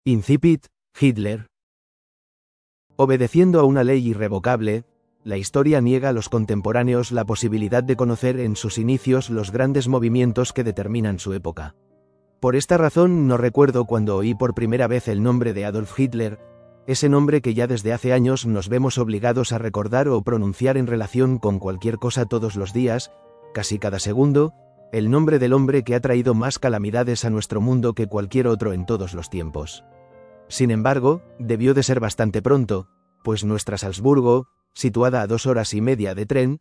Incipit, Hitler. Obedeciendo a una ley irrevocable, la historia niega a los contemporáneos la posibilidad de conocer en sus inicios los grandes movimientos que determinan su época. Por esta razón no recuerdo cuando oí por primera vez el nombre de Adolf Hitler, ese nombre que ya desde hace años nos vemos obligados a recordar o pronunciar en relación con cualquier cosa todos los días, casi cada segundo, el nombre del hombre que ha traído más calamidades a nuestro mundo que cualquier otro en todos los tiempos. Sin embargo, debió de ser bastante pronto, pues nuestra Salzburgo, situada a 2 horas y media de tren,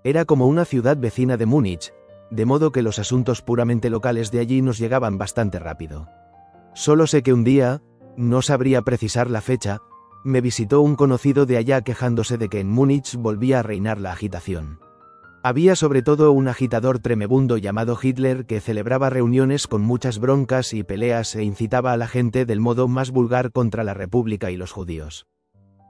era como una ciudad vecina de Múnich, de modo que los asuntos puramente locales de allí nos llegaban bastante rápido. Solo sé que un día, no sabría precisar la fecha, me visitó un conocido de allá quejándose de que en Múnich volvía a reinar la agitación. Había sobre todo un agitador tremebundo llamado Hitler que celebraba reuniones con muchas broncas y peleas e incitaba a la gente del modo más vulgar contra la República y los judíos.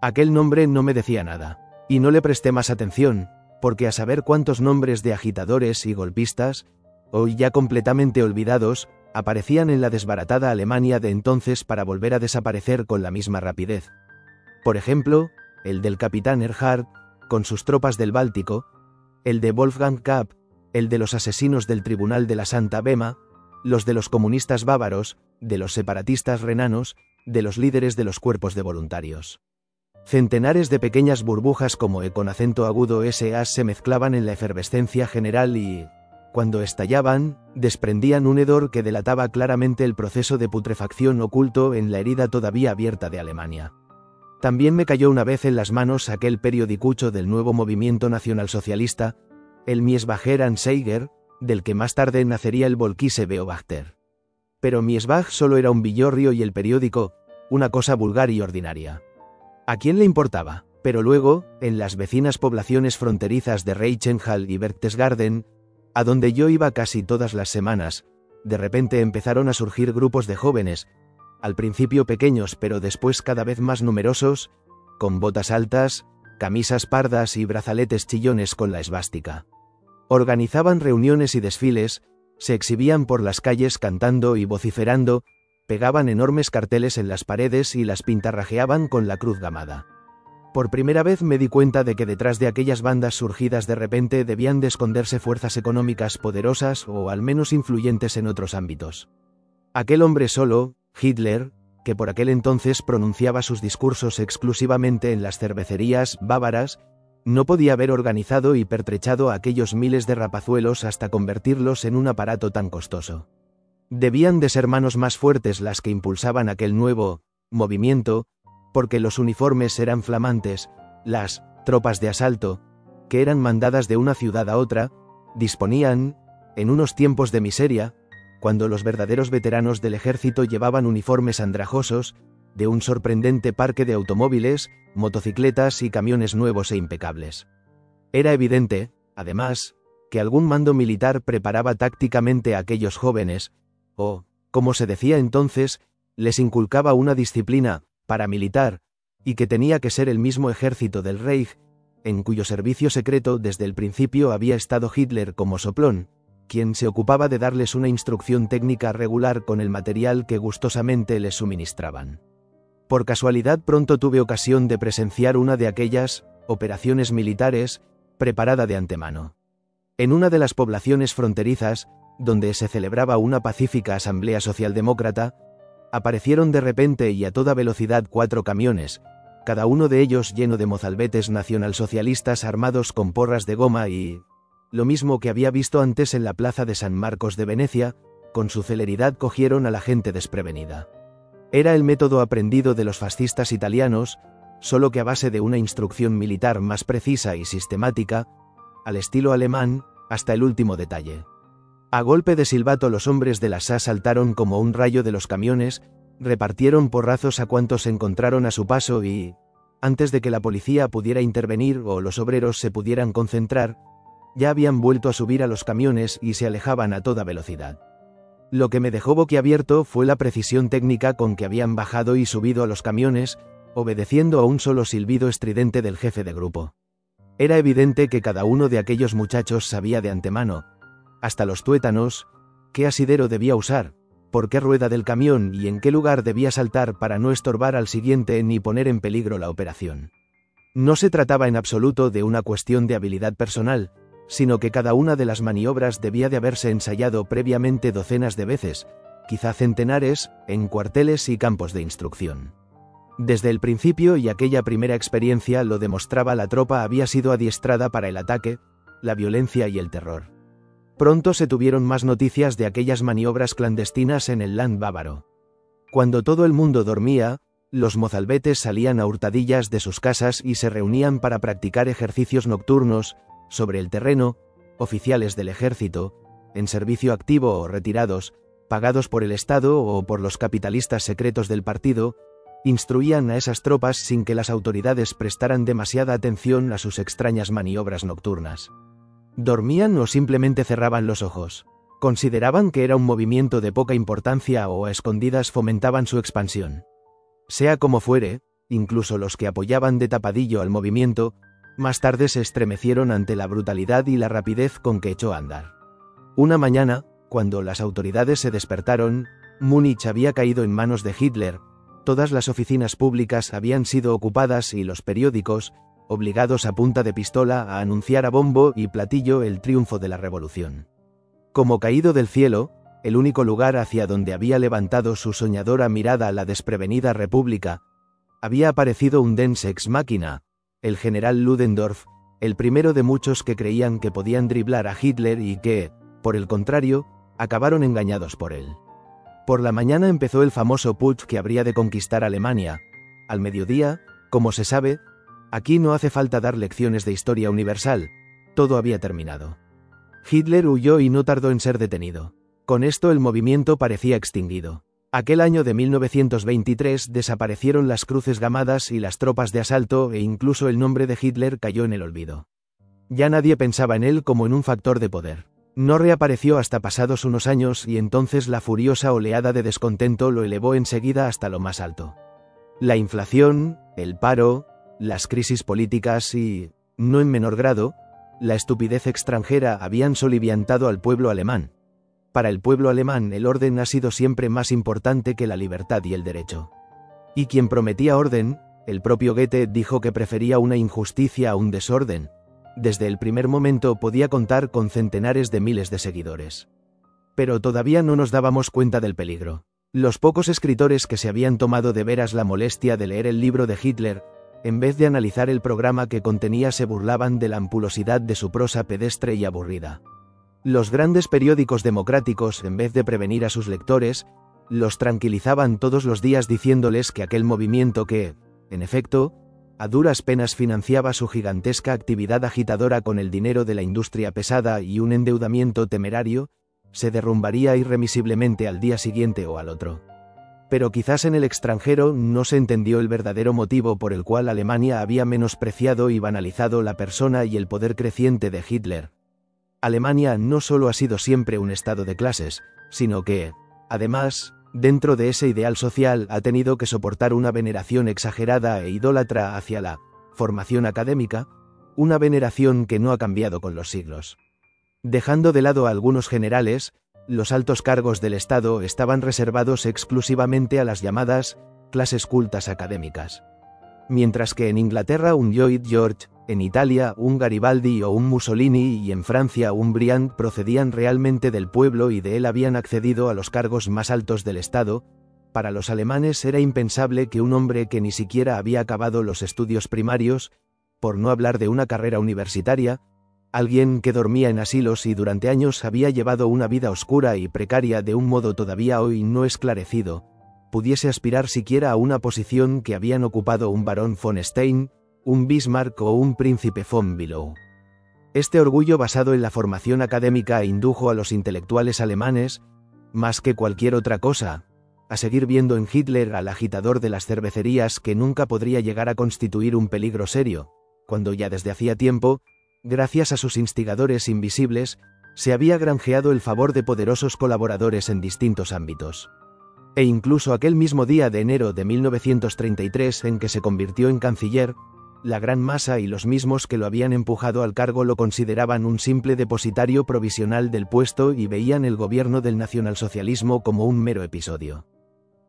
Aquel nombre no me decía nada, y no le presté más atención, porque a saber cuántos nombres de agitadores y golpistas, hoy ya completamente olvidados, aparecían en la desbaratada Alemania de entonces para volver a desaparecer con la misma rapidez. Por ejemplo, el del capitán Erhard, con sus tropas del Báltico, el de Wolfgang Kapp, el de los asesinos del Tribunal de la Santa Bema, los de los comunistas bávaros, de los separatistas renanos, de los líderes de los cuerpos de voluntarios. Centenares de pequeñas burbujas como E con acento agudo SA se mezclaban en la efervescencia general y, cuando estallaban, desprendían un hedor que delataba claramente el proceso de putrefacción oculto en la herida todavía abierta de Alemania. También me cayó una vez en las manos aquel periodicucho del nuevo movimiento nacionalsocialista, el Miesbacher Anzeiger, del que más tarde nacería el Volkise Beobachter. Pero Miesbach solo era un villorrio y el periódico, una cosa vulgar y ordinaria. ¿A quién le importaba? Pero luego, en las vecinas poblaciones fronterizas de Reichenhall y Berchtesgaden, a donde yo iba casi todas las semanas, de repente empezaron a surgir grupos de jóvenes, al principio pequeños pero después cada vez más numerosos, con botas altas, camisas pardas y brazaletes chillones con la esvástica. Organizaban reuniones y desfiles, se exhibían por las calles cantando y vociferando, pegaban enormes carteles en las paredes y las pintarrajeaban con la cruz gamada. Por primera vez me di cuenta de que detrás de aquellas bandas surgidas de repente debían de esconderse fuerzas económicas poderosas o al menos influyentes en otros ámbitos. Aquel hombre solo, Hitler, que por aquel entonces pronunciaba sus discursos exclusivamente en las cervecerías bávaras, no podía haber organizado y pertrechado a aquellos miles de rapazuelos hasta convertirlos en un aparato tan costoso. Debían de ser manos más fuertes las que impulsaban aquel nuevo movimiento, porque los uniformes eran flamantes, las tropas de asalto, que eran mandadas de una ciudad a otra, disponían, en unos tiempos de miseria, cuando los verdaderos veteranos del ejército llevaban uniformes andrajosos, de un sorprendente parque de automóviles, motocicletas y camiones nuevos e impecables. Era evidente, además, que algún mando militar preparaba tácticamente a aquellos jóvenes, o, como se decía entonces, les inculcaba una disciplina paramilitar, y que tenía que ser el mismo ejército del Reich, en cuyo servicio secreto desde el principio había estado Hitler como soplón, quien se ocupaba de darles una instrucción técnica regular con el material que gustosamente les suministraban. Por casualidad pronto tuve ocasión de presenciar una de aquellas operaciones militares, preparada de antemano. En una de las poblaciones fronterizas, donde se celebraba una pacífica asamblea socialdemócrata, aparecieron de repente y a toda velocidad 4 camiones, cada uno de ellos lleno de mozalbetes nacionalsocialistas armados con porras de goma y, lo mismo que había visto antes en la plaza de San Marcos de Venecia, con su celeridad cogieron a la gente desprevenida. Era el método aprendido de los fascistas italianos, solo que a base de una instrucción militar más precisa y sistemática, al estilo alemán, hasta el último detalle. A golpe de silbato los hombres de la SA saltaron como un rayo de los camiones, repartieron porrazos a cuantos encontraron a su paso y, antes de que la policía pudiera intervenir o los obreros se pudieran concentrar, ya habían vuelto a subir a los camiones y se alejaban a toda velocidad. Lo que me dejó boquiabierto fue la precisión técnica con que habían bajado y subido a los camiones, obedeciendo a un solo silbido estridente del jefe de grupo. Era evidente que cada uno de aquellos muchachos sabía de antemano, hasta los tuétanos, qué asidero debía usar, por qué rueda del camión y en qué lugar debía saltar para no estorbar al siguiente ni poner en peligro la operación. No se trataba en absoluto de una cuestión de habilidad personal, sino que cada una de las maniobras debía de haberse ensayado previamente docenas de veces, quizá centenares, en cuarteles y campos de instrucción. Desde el principio y aquella primera experiencia lo demostraba, la tropa había sido adiestrada para el ataque, la violencia y el terror. Pronto se tuvieron más noticias de aquellas maniobras clandestinas en el Land bávaro. Cuando todo el mundo dormía, los mozalbetes salían a hurtadillas de sus casas y se reunían para practicar ejercicios nocturnos, sobre el terreno. Oficiales del ejército, en servicio activo o retirados, pagados por el Estado o por los capitalistas secretos del partido, instruían a esas tropas sin que las autoridades prestaran demasiada atención a sus extrañas maniobras nocturnas. Dormían o simplemente cerraban los ojos. Consideraban que era un movimiento de poca importancia o a escondidas fomentaban su expansión. Sea como fuere, incluso los que apoyaban de tapadillo al movimiento, más tarde se estremecieron ante la brutalidad y la rapidez con que echó a andar. Una mañana, cuando las autoridades se despertaron, Múnich había caído en manos de Hitler, todas las oficinas públicas habían sido ocupadas y los periódicos, obligados a punta de pistola a anunciar a bombo y platillo el triunfo de la revolución. Como caído del cielo, el único lugar hacia donde había levantado su soñadora mirada la desprevenida república, había aparecido un Deus ex machina, el general Ludendorff, el primero de muchos que creían que podían driblar a Hitler y que, por el contrario, acabaron engañados por él. Por la mañana empezó el famoso putsch que habría de conquistar Alemania. Al mediodía, como se sabe, aquí no hace falta dar lecciones de historia universal, todo había terminado. Hitler huyó y no tardó en ser detenido. Con esto el movimiento parecía extinguido. Aquel año de 1923 desaparecieron las cruces gamadas y las tropas de asalto e incluso el nombre de Hitler cayó en el olvido. Ya nadie pensaba en él como en un factor de poder. No reapareció hasta pasados unos años y entonces la furiosa oleada de descontento lo elevó enseguida hasta lo más alto. La inflación, el paro, las crisis políticas y, no en menor grado, la estupidez extranjera habían soliviantado al pueblo alemán. Para el pueblo alemán el orden ha sido siempre más importante que la libertad y el derecho. Y quien prometía orden, el propio Goethe dijo que prefería una injusticia a un desorden. Desde el primer momento podía contar con centenares de miles de seguidores. Pero todavía no nos dábamos cuenta del peligro. Los pocos escritores que se habían tomado de veras la molestia de leer el libro de Hitler, en vez de analizar el programa que contenía, se burlaban de la ampulosidad de su prosa pedestre y aburrida. Los grandes periódicos democráticos, en vez de prevenir a sus lectores, los tranquilizaban todos los días diciéndoles que aquel movimiento que, en efecto, a duras penas financiaba su gigantesca actividad agitadora con el dinero de la industria pesada y un endeudamiento temerario, se derrumbaría irremisiblemente al día siguiente o al otro. Pero quizás en el extranjero no se entendió el verdadero motivo por el cual Alemania había menospreciado y banalizado la persona y el poder creciente de Hitler. Alemania no solo ha sido siempre un estado de clases, sino que, además, dentro de ese ideal social ha tenido que soportar una veneración exagerada e idólatra hacia la formación académica, una veneración que no ha cambiado con los siglos. Dejando de lado a algunos generales, los altos cargos del Estado estaban reservados exclusivamente a las llamadas clases cultas académicas. Mientras que en Inglaterra un Lloyd George, en Italia un Garibaldi o un Mussolini y en Francia un Briand procedían realmente del pueblo y de él habían accedido a los cargos más altos del Estado, para los alemanes era impensable que un hombre que ni siquiera había acabado los estudios primarios, por no hablar de una carrera universitaria, alguien que dormía en asilos y durante años había llevado una vida oscura y precaria de un modo todavía hoy no esclarecido, pudiese aspirar siquiera a una posición que habían ocupado un barón von Stein, un Bismarck o un príncipe von Bülow. Este orgullo basado en la formación académica indujo a los intelectuales alemanes, más que cualquier otra cosa, a seguir viendo en Hitler al agitador de las cervecerías que nunca podría llegar a constituir un peligro serio, cuando ya desde hacía tiempo, gracias a sus instigadores invisibles, se había granjeado el favor de poderosos colaboradores en distintos ámbitos. E incluso aquel mismo día de enero de 1933 en que se convirtió en canciller, la gran masa y los mismos que lo habían empujado al cargo lo consideraban un simple depositario provisional del puesto y veían el gobierno del nacionalsocialismo como un mero episodio.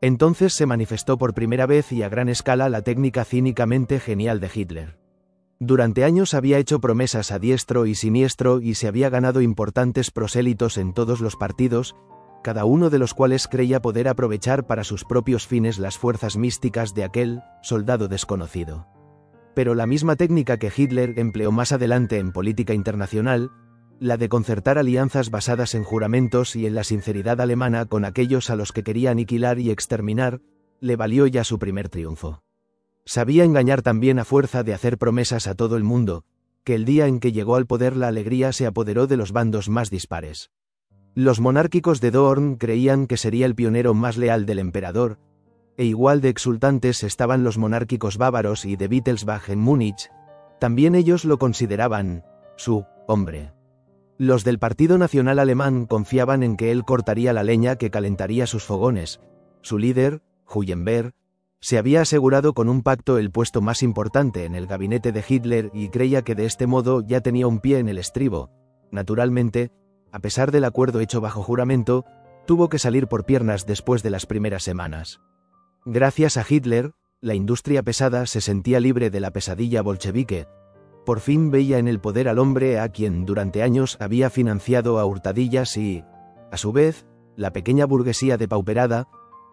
Entonces se manifestó por primera vez y a gran escala la técnica cínicamente genial de Hitler. Durante años había hecho promesas a diestro y siniestro y se había ganado importantes prosélitos en todos los partidos, cada uno de los cuales creía poder aprovechar para sus propios fines las fuerzas místicas de aquel soldado desconocido. Pero la misma técnica que Hitler empleó más adelante en política internacional, la de concertar alianzas basadas en juramentos y en la sinceridad alemana con aquellos a los que quería aniquilar y exterminar, le valió ya su primer triunfo. Sabía engañar también a fuerza de hacer promesas a todo el mundo, que el día en que llegó al poder la alegría se apoderó de los bandos más dispares. Los monárquicos de Dorn creían que sería el pionero más leal del emperador, e igual de exultantes estaban los monárquicos bávaros y de Wittelsbach en Múnich, también ellos lo consideraban su hombre. Los del Partido Nacional Alemán confiaban en que él cortaría la leña que calentaría sus fogones. Su líder, Huyenberg, se había asegurado con un pacto el puesto más importante en el gabinete de Hitler y creía que de este modo ya tenía un pie en el estribo. Naturalmente, a pesar del acuerdo hecho bajo juramento, tuvo que salir por piernas después de las primeras semanas. Gracias a Hitler, la industria pesada se sentía libre de la pesadilla bolchevique. Por fin veía en el poder al hombre a quien durante años había financiado a hurtadillas y, a su vez, la pequeña burguesía depauperada,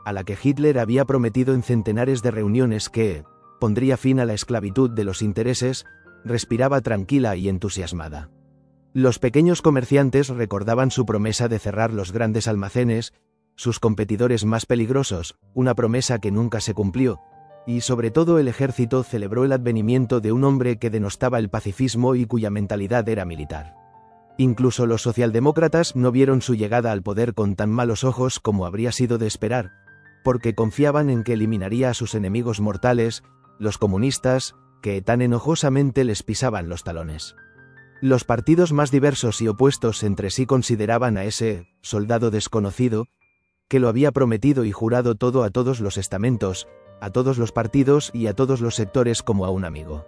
a la que Hitler había prometido en centenares de reuniones que pondría fin a la esclavitud de los intereses, respiraba tranquila y entusiasmada. Los pequeños comerciantes recordaban su promesa de cerrar los grandes almacenes, sus competidores más peligrosos, una promesa que nunca se cumplió, y sobre todo el ejército celebró el advenimiento de un hombre que denostaba el pacifismo y cuya mentalidad era militar. Incluso los socialdemócratas no vieron su llegada al poder con tan malos ojos como habría sido de esperar, porque confiaban en que eliminaría a sus enemigos mortales, los comunistas, que tan enojosamente les pisaban los talones. Los partidos más diversos y opuestos entre sí consideraban a ese soldado desconocido, que lo había prometido y jurado todo a todos los estamentos, a todos los partidos y a todos los sectores como a un amigo.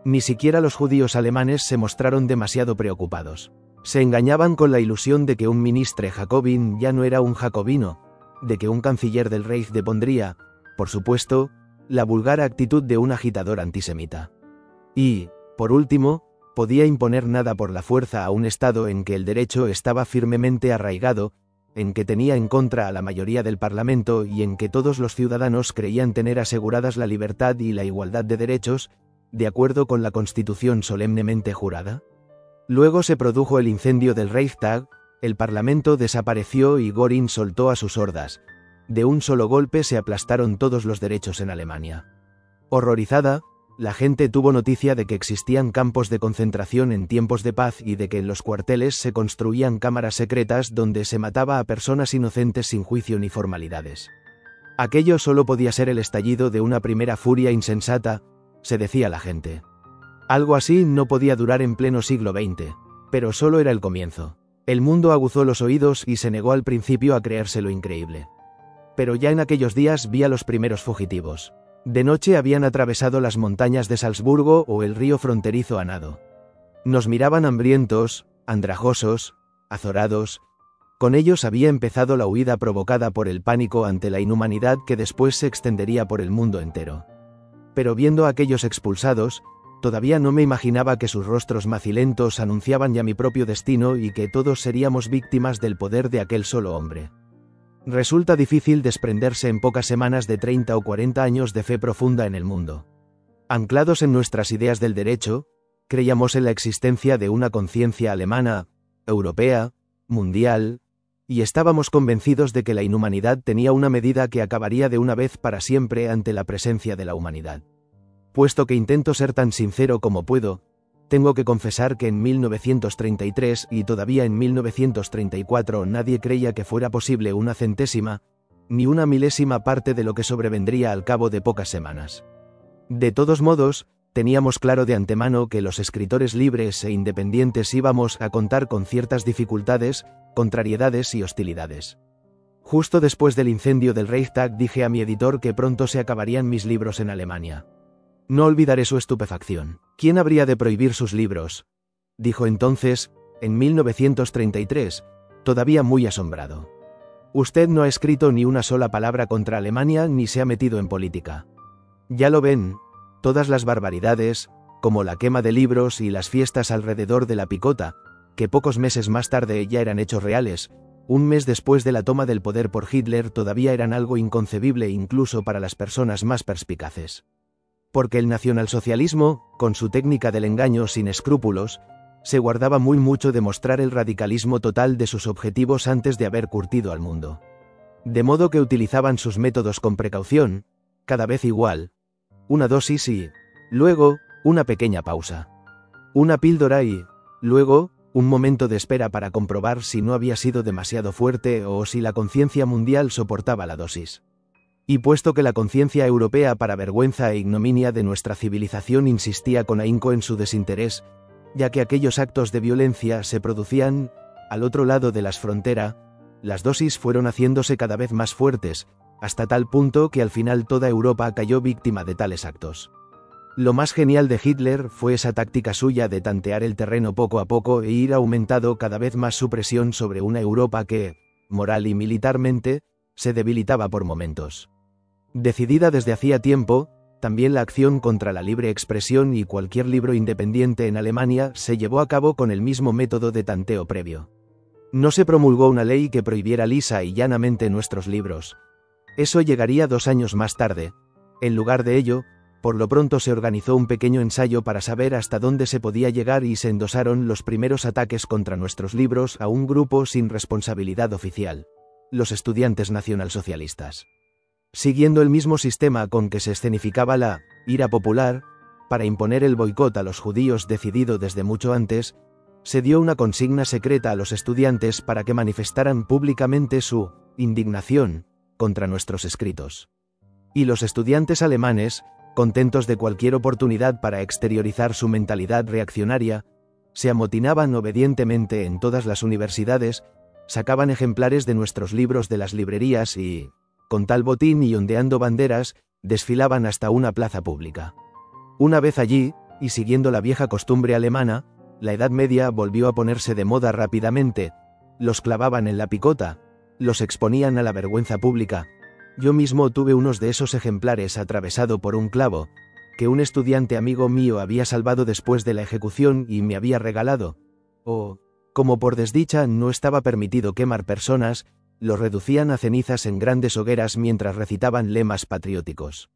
Ni siquiera los judíos alemanes se mostraron demasiado preocupados. Se engañaban con la ilusión de que un ministre jacobin ya no era un jacobino, de que un canciller del Reich depondría, por supuesto, la vulgar actitud de un agitador antisemita. Y, por último, podía imponer nada por la fuerza a un Estado en que el derecho estaba firmemente arraigado, en que tenía en contra a la mayoría del Parlamento y en que todos los ciudadanos creían tener aseguradas la libertad y la igualdad de derechos, de acuerdo con la Constitución solemnemente jurada. Luego se produjo el incendio del Reichstag, el Parlamento desapareció y Göring soltó a sus hordas. De un solo golpe se aplastaron todos los derechos en Alemania. Horrorizada, la gente tuvo noticia de que existían campos de concentración en tiempos de paz y de que en los cuarteles se construían cámaras secretas donde se mataba a personas inocentes sin juicio ni formalidades. Aquello solo podía ser el estallido de una primera furia insensata, se decía la gente. Algo así no podía durar en pleno siglo XX, pero solo era el comienzo. El mundo aguzó los oídos y se negó al principio a creérselo increíble. Pero ya en aquellos días vi a los primeros fugitivos. De noche habían atravesado las montañas de Salzburgo o el río fronterizo a nado. Nos miraban hambrientos, andrajosos, azorados. Con ellos había empezado la huida provocada por el pánico ante la inhumanidad que después se extendería por el mundo entero. Pero viendo a aquellos expulsados, todavía no me imaginaba que sus rostros macilentos anunciaban ya mi propio destino y que todos seríamos víctimas del poder de aquel solo hombre. Resulta difícil desprenderse en pocas semanas de 30 o 40 años de fe profunda en el mundo. Anclados en nuestras ideas del derecho, creíamos en la existencia de una conciencia alemana, europea, mundial, y estábamos convencidos de que la inhumanidad tenía una medida que acabaría de una vez para siempre ante la presencia de la humanidad. Puesto que intento ser tan sincero como puedo, tengo que confesar que en 1933 y todavía en 1934 nadie creía que fuera posible una centésima, ni una milésima parte de lo que sobrevendría al cabo de pocas semanas. De todos modos, teníamos claro de antemano que los escritores libres e independientes íbamos a contar con ciertas dificultades, contrariedades y hostilidades. Justo después del incendio del Reichstag dije a mi editor que pronto se acabarían mis libros en Alemania. No olvidaré su estupefacción. ¿Quién habría de prohibir sus libros?, dijo entonces, en 1933, todavía muy asombrado. Usted no ha escrito ni una sola palabra contra Alemania ni se ha metido en política. Ya lo ven, todas las barbaridades, como la quema de libros y las fiestas alrededor de la picota, que pocos meses más tarde ya eran hechos reales, un mes después de la toma del poder por Hitler, todavía eran algo inconcebible incluso para las personas más perspicaces. Porque el nacionalsocialismo, con su técnica del engaño sin escrúpulos, se guardaba muy mucho de mostrar el radicalismo total de sus objetivos antes de haber curtido al mundo. De modo que utilizaban sus métodos con precaución, cada vez igual, una dosis y, luego, una pequeña pausa. Una píldora y, luego, un momento de espera para comprobar si no había sido demasiado fuerte o si la conciencia mundial soportaba la dosis. Y puesto que la conciencia europea, para vergüenza e ignominia de nuestra civilización, insistía con ahínco en su desinterés, ya que aquellos actos de violencia se producían al otro lado de las fronteras, las dosis fueron haciéndose cada vez más fuertes, hasta tal punto que al final toda Europa cayó víctima de tales actos. Lo más genial de Hitler fue esa táctica suya de tantear el terreno poco a poco e ir aumentando cada vez más su presión sobre una Europa que, moral y militarmente, se debilitaba por momentos. Decidida desde hacía tiempo, también la acción contra la libre expresión y cualquier libro independiente en Alemania se llevó a cabo con el mismo método de tanteo previo. No se promulgó una ley que prohibiera lisa y llanamente nuestros libros. Eso llegaría 2 años más tarde. En lugar de ello, por lo pronto se organizó un pequeño ensayo para saber hasta dónde se podía llegar y se endosaron los primeros ataques contra nuestros libros a un grupo sin responsabilidad oficial: los estudiantes nacionalsocialistas. Siguiendo el mismo sistema con que se escenificaba la ira popular, para imponer el boicot a los judíos decidido desde mucho antes, se dio una consigna secreta a los estudiantes para que manifestaran públicamente su indignación contra nuestros escritos. Y los estudiantes alemanes, contentos de cualquier oportunidad para exteriorizar su mentalidad reaccionaria, se amotinaban obedientemente en todas las universidades, sacaban ejemplares de nuestros libros de las librerías y, con tal botín y ondeando banderas, desfilaban hasta una plaza pública. Una vez allí, y siguiendo la vieja costumbre alemana, la Edad Media volvió a ponerse de moda rápidamente, los clavaban en la picota, los exponían a la vergüenza pública. Yo mismo tuve unos de esos ejemplares atravesado por un clavo, que un estudiante amigo mío había salvado después de la ejecución y me había regalado. Como por desdicha no estaba permitido quemar personas, los reducían a cenizas en grandes hogueras mientras recitaban lemas patrióticos.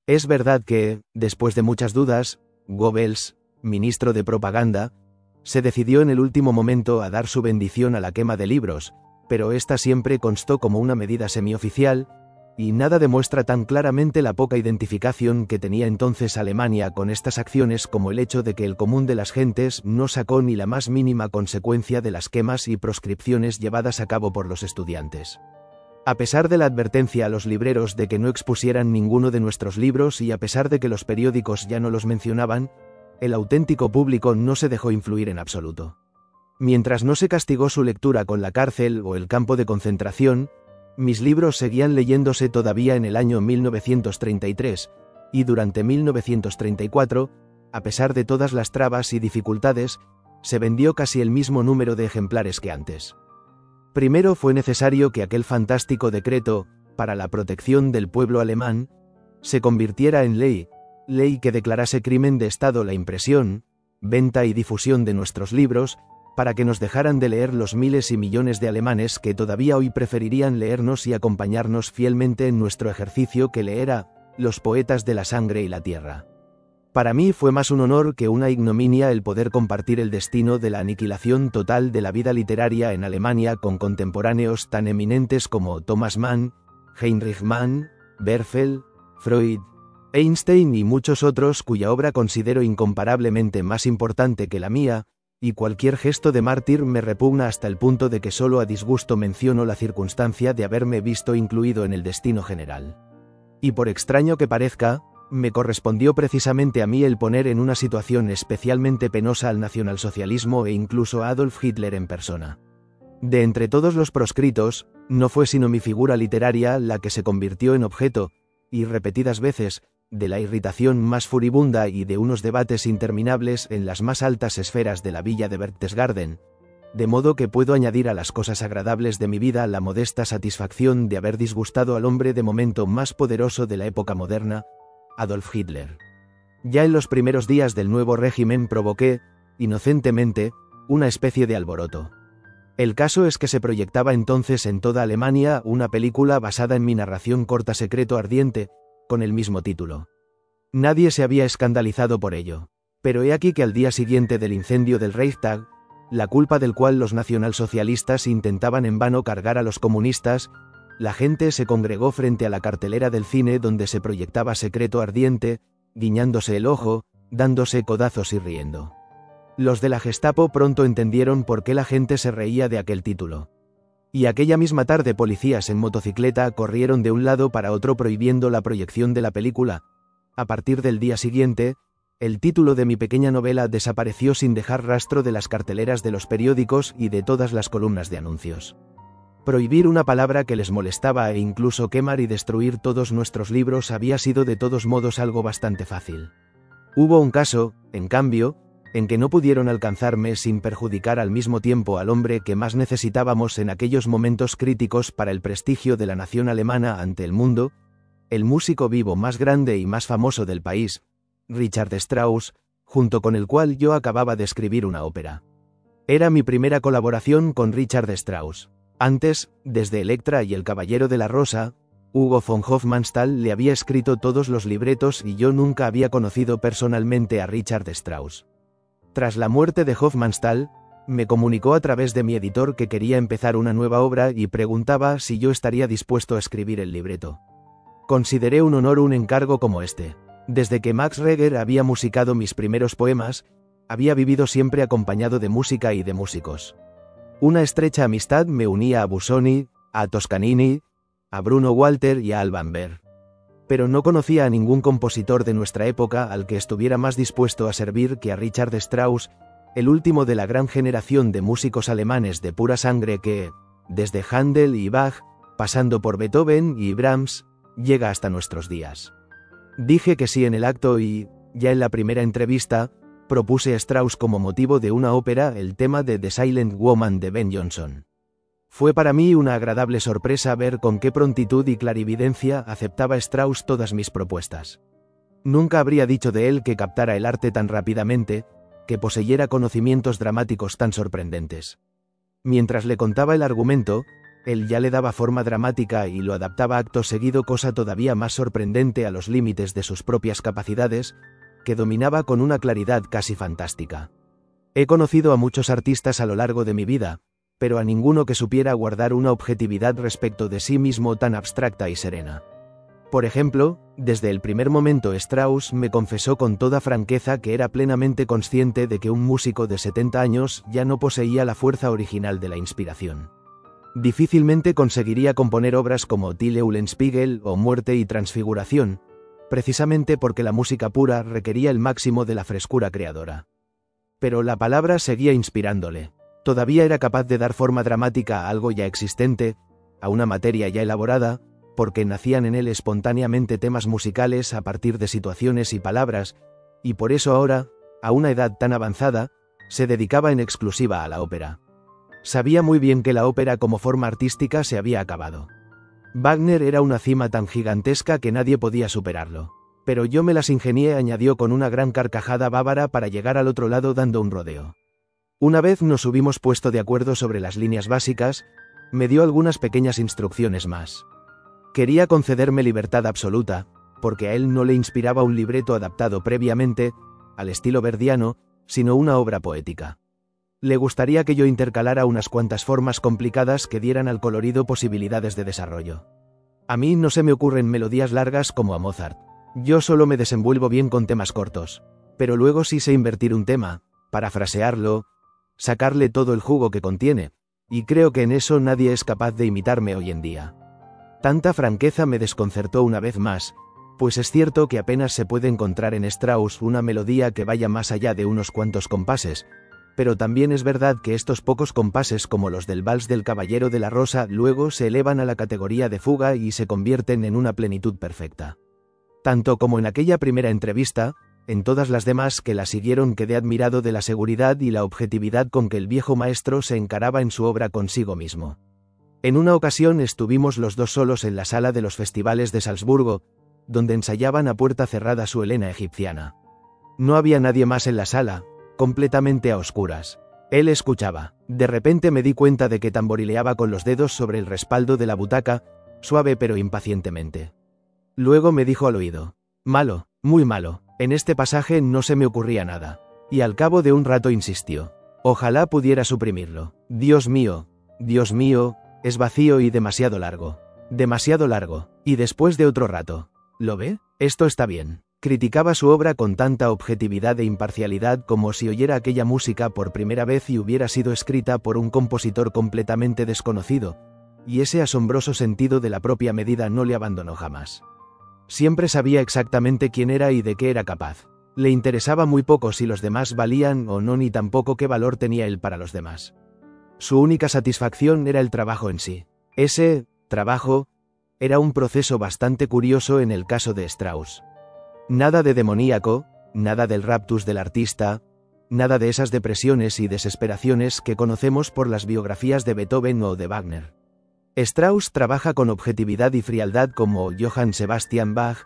Es verdad que, después de muchas dudas, Goebbels, ministro de propaganda, se decidió en el último momento a dar su bendición a la quema de libros, pero esta siempre constó como una medida semioficial, y nada demuestra tan claramente la poca identificación que tenía entonces Alemania con estas acciones como el hecho de que el común de las gentes no sacó ni la más mínima consecuencia de las quemas y proscripciones llevadas a cabo por los estudiantes. A pesar de la advertencia a los libreros de que no expusieran ninguno de nuestros libros y a pesar de que los periódicos ya no los mencionaban, el auténtico público no se dejó influir en absoluto. Mientras no se castigó su lectura con la cárcel o el campo de concentración, mis libros seguían leyéndose todavía en el año 1933, y durante 1934, a pesar de todas las trabas y dificultades, se vendió casi el mismo número de ejemplares que antes. Primero fue necesario que aquel fantástico decreto, para la protección del pueblo alemán, se convirtiera en ley que declarase crimen de Estado la impresión, venta y difusión de nuestros libros, para que nos dejaran de leer los miles y millones de alemanes que todavía hoy preferirían leernos y acompañarnos fielmente en nuestro ejercicio que leer a los poetas de la sangre y la tierra. Para mí fue más un honor que una ignominia el poder compartir el destino de la aniquilación total de la vida literaria en Alemania con contemporáneos tan eminentes como Thomas Mann, Heinrich Mann, Berfel, Freud, Einstein y muchos otros cuya obra considero incomparablemente más importante que la mía, y cualquier gesto de mártir me repugna hasta el punto de que solo a disgusto menciono la circunstancia de haberme visto incluido en el destino general. Y por extraño que parezca, me correspondió precisamente a mí el poner en una situación especialmente penosa al nacionalsocialismo e incluso a Adolf Hitler en persona. De entre todos los proscritos, no fue sino mi figura literaria la que se convirtió en objeto, y repetidas veces, de la irritación más furibunda y de unos debates interminables en las más altas esferas de la villa de Berchtesgaden, de modo que puedo añadir a las cosas agradables de mi vida la modesta satisfacción de haber disgustado al hombre de momento más poderoso de la época moderna, Adolf Hitler. Ya en los primeros días del nuevo régimen provoqué, inocentemente, una especie de alboroto. El caso es que se proyectaba entonces en toda Alemania una película basada en mi narración corta Secreto Ardiente, con el mismo título. Nadie se había escandalizado por ello. Pero he aquí que al día siguiente del incendio del Reichstag, la culpa del cual los nacionalsocialistas intentaban en vano cargar a los comunistas, la gente se congregó frente a la cartelera del cine donde se proyectaba Secreto Ardiente, guiñándose el ojo, dándose codazos y riendo. Los de la Gestapo pronto entendieron por qué la gente se reía de aquel título. Y aquella misma tarde policías en motocicleta corrieron de un lado para otro prohibiendo la proyección de la película. A partir del día siguiente, el título de mi pequeña novela desapareció sin dejar rastro de las carteleras de los periódicos y de todas las columnas de anuncios. Prohibir una palabra que les molestaba e incluso quemar y destruir todos nuestros libros había sido de todos modos algo bastante fácil. Hubo un caso, en cambio, en que no pudieron alcanzarme sin perjudicar al mismo tiempo al hombre que más necesitábamos en aquellos momentos críticos para el prestigio de la nación alemana ante el mundo, el músico vivo más grande y más famoso del país, Richard Strauss, junto con el cual yo acababa de escribir una ópera. Era mi primera colaboración con Richard Strauss. Antes, desde Electra y El Caballero de la Rosa, Hugo von Hofmannsthal le había escrito todos los libretos y yo nunca había conocido personalmente a Richard Strauss. Tras la muerte de Hofmannsthal, me comunicó a través de mi editor que quería empezar una nueva obra y preguntaba si yo estaría dispuesto a escribir el libreto. Consideré un honor un encargo como este. Desde que Max Reger había musicado mis primeros poemas, había vivido siempre acompañado de música y de músicos. Una estrecha amistad me unía a Busoni, a Toscanini, a Bruno Walter y a Alban Berg. Pero no conocía a ningún compositor de nuestra época al que estuviera más dispuesto a servir que a Richard Strauss, el último de la gran generación de músicos alemanes de pura sangre que, desde Händel y Bach, pasando por Beethoven y Brahms, llega hasta nuestros días. Dije que sí en el acto y, ya en la primera entrevista, propuse a Strauss como motivo de una ópera el tema de The Silent Woman de Ben Jonson. Fue para mí una agradable sorpresa ver con qué prontitud y clarividencia aceptaba Strauss todas mis propuestas. Nunca habría dicho de él que captara el arte tan rápidamente, que poseyera conocimientos dramáticos tan sorprendentes. Mientras le contaba el argumento, él ya le daba forma dramática y lo adaptaba acto seguido, cosa todavía más sorprendente a los límites de sus propias capacidades, que dominaba con una claridad casi fantástica. He conocido a muchos artistas a lo largo de mi vida, pero a ninguno que supiera guardar una objetividad respecto de sí mismo tan abstracta y serena. Por ejemplo, desde el primer momento Strauss me confesó con toda franqueza que era plenamente consciente de que un músico de 70 años ya no poseía la fuerza original de la inspiración. Difícilmente conseguiría componer obras como Die Eulenspiegel o Muerte y Transfiguración, precisamente porque la música pura requería el máximo de la frescura creadora. Pero la palabra seguía inspirándole. Todavía era capaz de dar forma dramática a algo ya existente, a una materia ya elaborada, porque nacían en él espontáneamente temas musicales a partir de situaciones y palabras, y por eso ahora, a una edad tan avanzada, se dedicaba en exclusiva a la ópera. Sabía muy bien que la ópera como forma artística se había acabado. Wagner era una cima tan gigantesca que nadie podía superarlo. Pero yo me las ingenié, añadió con una gran carcajada bávara, para llegar al otro lado dando un rodeo. Una vez nos hubimos puesto de acuerdo sobre las líneas básicas, me dio algunas pequeñas instrucciones más. Quería concederme libertad absoluta, porque a él no le inspiraba un libreto adaptado previamente, al estilo verdiano, sino una obra poética. Le gustaría que yo intercalara unas cuantas formas complicadas que dieran al colorido posibilidades de desarrollo. A mí no se me ocurren melodías largas como a Mozart. Yo solo me desenvuelvo bien con temas cortos, pero luego sí sé invertir un tema, parafrasearlo, sacarle todo el jugo que contiene, y creo que en eso nadie es capaz de imitarme hoy en día. Tanta franqueza me desconcertó una vez más, pues es cierto que apenas se puede encontrar en Strauss una melodía que vaya más allá de unos cuantos compases, pero también es verdad que estos pocos compases, como los del Vals del Caballero de la Rosa, luego se elevan a la categoría de fuga y se convierten en una plenitud perfecta. Tanto como en aquella primera entrevista, en todas las demás que la siguieron quedé admirado de la seguridad y la objetividad con que el viejo maestro se encaraba en su obra consigo mismo. En una ocasión estuvimos los dos solos en la sala de los festivales de Salzburgo, donde ensayaban a puerta cerrada su Helena egipciana. No había nadie más en la sala, completamente a oscuras. Él escuchaba. De repente me di cuenta de que tamborileaba con los dedos sobre el respaldo de la butaca, suave pero impacientemente. Luego me dijo al oído: malo, muy malo, en este pasaje no se me ocurría nada. Y al cabo de un rato insistió: ojalá pudiera suprimirlo. Dios mío, es vacío y demasiado largo. Demasiado largo. Y después de otro rato: ¿lo ve? Esto está bien. Criticaba su obra con tanta objetividad e imparcialidad como si oyera aquella música por primera vez y hubiera sido escrita por un compositor completamente desconocido, y ese asombroso sentido de la propia medida no le abandonó jamás. Siempre sabía exactamente quién era y de qué era capaz. Le interesaba muy poco si los demás valían o no, ni tampoco qué valor tenía él para los demás. Su única satisfacción era el trabajo en sí. Ese trabajo era un proceso bastante curioso en el caso de Strauss. Nada de demoníaco, nada del raptus del artista, nada de esas depresiones y desesperaciones que conocemos por las biografías de Beethoven o de Wagner. Strauss trabaja con objetividad y frialdad como Johann Sebastian Bach,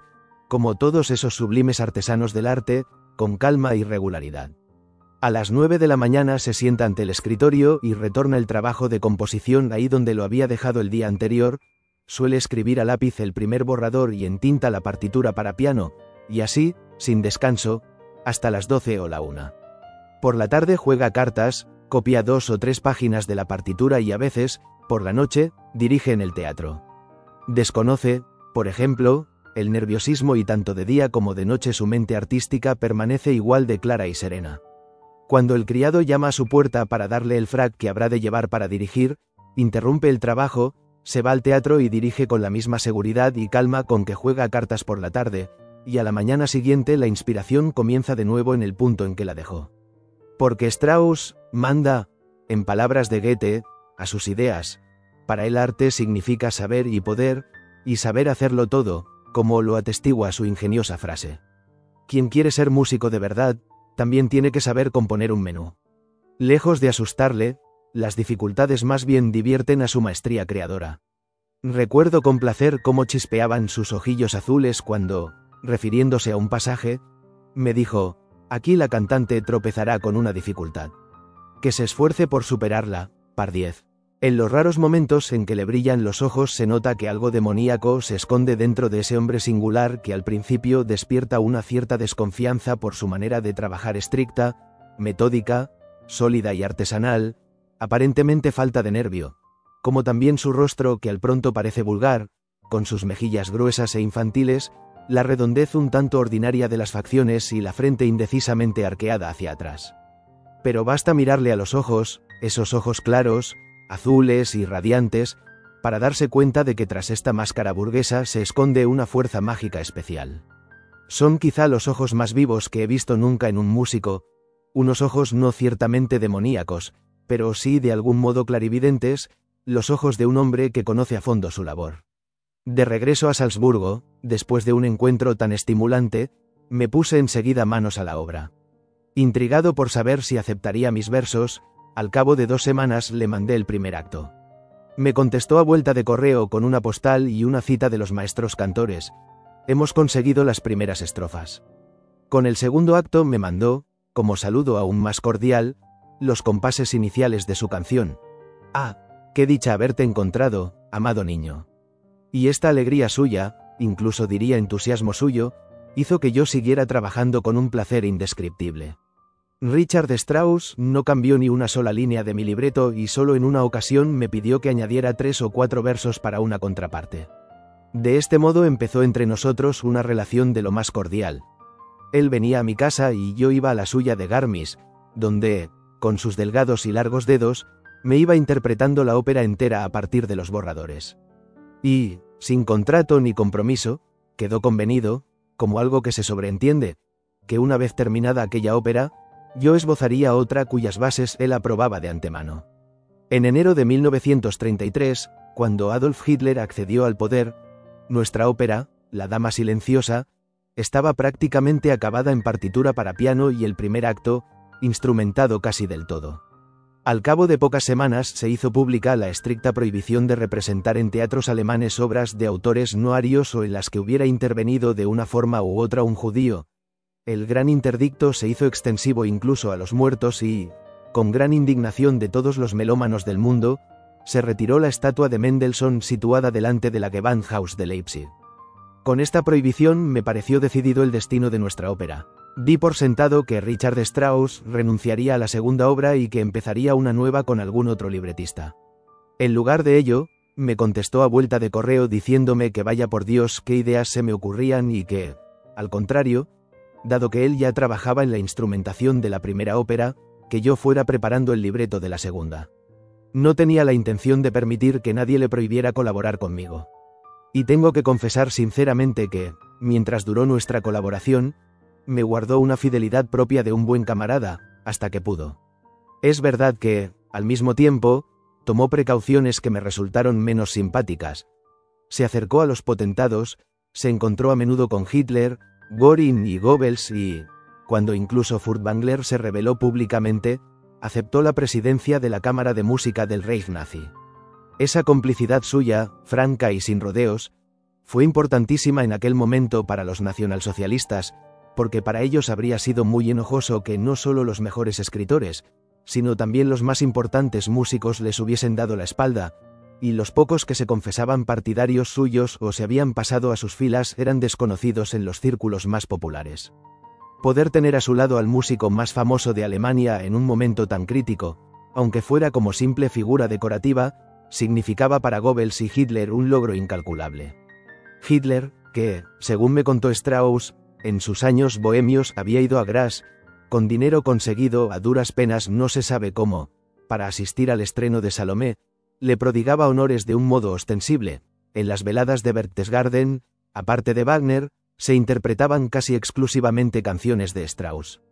como todos esos sublimes artesanos del arte, con calma y regularidad. A las 9 de la mañana se sienta ante el escritorio y retorna el trabajo de composición ahí donde lo había dejado el día anterior. Suele escribir a lápiz el primer borrador y en tinta la partitura para piano, y así, sin descanso, hasta las 12 o la 1. Por la tarde juega cartas, copia 2 o 3 páginas de la partitura y a veces, por la noche, dirige en el teatro. Desconoce, por ejemplo, el nerviosismo y tanto de día como de noche su mente artística permanece igual de clara y serena. Cuando el criado llama a su puerta para darle el frac que habrá de llevar para dirigir, interrumpe el trabajo, se va al teatro y dirige con la misma seguridad y calma con que juega cartas por la tarde, y a la mañana siguiente la inspiración comienza de nuevo en el punto en que la dejó. Porque Strauss manda, en palabras de Goethe, a sus ideas. Para él arte significa saber y poder, y saber hacerlo todo, como lo atestigua su ingeniosa frase. Quien quiere ser músico de verdad, también tiene que saber componer un menú. Lejos de asustarle, las dificultades más bien divierten a su maestría creadora. Recuerdo con placer cómo chispeaban sus ojillos azules cuando, refiriéndose a un pasaje, me dijo: aquí la cantante tropezará con una dificultad. Que se esfuerce por superarla, par 10. En los raros momentos en que le brillan los ojos se nota que algo demoníaco se esconde dentro de ese hombre singular que al principio despierta una cierta desconfianza por su manera de trabajar estricta, metódica, sólida y artesanal, aparentemente falta de nervio, como también su rostro que al pronto parece vulgar, con sus mejillas gruesas e infantiles, la redondez un tanto ordinaria de las facciones y la frente indecisamente arqueada hacia atrás. Pero basta mirarle a los ojos, esos ojos claros, azules y radiantes, para darse cuenta de que tras esta máscara burguesa se esconde una fuerza mágica especial. Son quizá los ojos más vivos que he visto nunca en un músico, unos ojos no ciertamente demoníacos, pero sí de algún modo clarividentes, los ojos de un hombre que conoce a fondo su labor. De regreso a Salzburgo, después de un encuentro tan estimulante, me puse enseguida manos a la obra. Intrigado por saber si aceptaría mis versos, al cabo de 2 semanas le mandé el primer acto. Me contestó a vuelta de correo con una postal y una cita de los maestros cantores. Hemos conseguido las primeras estrofas. Con el segundo acto me mandó, como saludo aún más cordial, los compases iniciales de su canción. Ah, qué dicha haberte encontrado, amado niño. Y esta alegría suya, incluso diría entusiasmo suyo, hizo que yo siguiera trabajando con un placer indescriptible. Richard Strauss no cambió ni una sola línea de mi libreto y solo en una ocasión me pidió que añadiera 3 o 4 versos para una contraparte. De este modo empezó entre nosotros una relación de lo más cordial. Él venía a mi casa y yo iba a la suya de Garmisch, donde, con sus delgados y largos dedos, me iba interpretando la ópera entera a partir de los borradores. Y, sin contrato ni compromiso, quedó convenido, como algo que se sobreentiende, que una vez terminada aquella ópera, yo esbozaría otra cuyas bases él aprobaba de antemano. En enero de 1933, cuando Adolf Hitler accedió al poder, nuestra ópera, La Dama Silenciosa, estaba prácticamente acabada en partitura para piano y el primer acto, instrumentado casi del todo. Al cabo de pocas semanas se hizo pública la estricta prohibición de representar en teatros alemanes obras de autores no arios o en las que hubiera intervenido de una forma u otra un judío. El gran interdicto se hizo extensivo incluso a los muertos y, con gran indignación de todos los melómanos del mundo, se retiró la estatua de Mendelssohn situada delante de la Gewandhaus de Leipzig. Con esta prohibición me pareció decidido el destino de nuestra ópera. Di por sentado que Richard Strauss renunciaría a la segunda obra y que empezaría una nueva con algún otro libretista. En lugar de ello, me contestó a vuelta de correo diciéndome que vaya por Dios qué ideas se me ocurrían y que, al contrario, dado que él ya trabajaba en la instrumentación de la primera ópera, que yo fuera preparando el libreto de la segunda. No tenía la intención de permitir que nadie le prohibiera colaborar conmigo. Y tengo que confesar sinceramente que, mientras duró nuestra colaboración, me guardó una fidelidad propia de un buen camarada, hasta que pudo. Es verdad que, al mismo tiempo, tomó precauciones que me resultaron menos simpáticas. Se acercó a los potentados, se encontró a menudo con Hitler, Göring y Goebbels y, cuando incluso Furtwängler se rebeló públicamente, aceptó la presidencia de la Cámara de Música del Reich nazi. Esa complicidad suya, franca y sin rodeos, fue importantísima en aquel momento para los nacionalsocialistas, porque para ellos habría sido muy enojoso que no solo los mejores escritores, sino también los más importantes músicos les hubiesen dado la espalda, y los pocos que se confesaban partidarios suyos o se habían pasado a sus filas eran desconocidos en los círculos más populares. Poder tener a su lado al músico más famoso de Alemania en un momento tan crítico, aunque fuera como simple figura decorativa, significaba para Goebbels y Hitler un logro incalculable. Hitler, que, según me contó Strauss, en sus años bohemios había ido a Graz, con dinero conseguido a duras penas no se sabe cómo, para asistir al estreno de Salomé, le prodigaba honores de un modo ostensible. En las veladas de Berchtesgaden, aparte de Wagner, se interpretaban casi exclusivamente canciones de Strauss.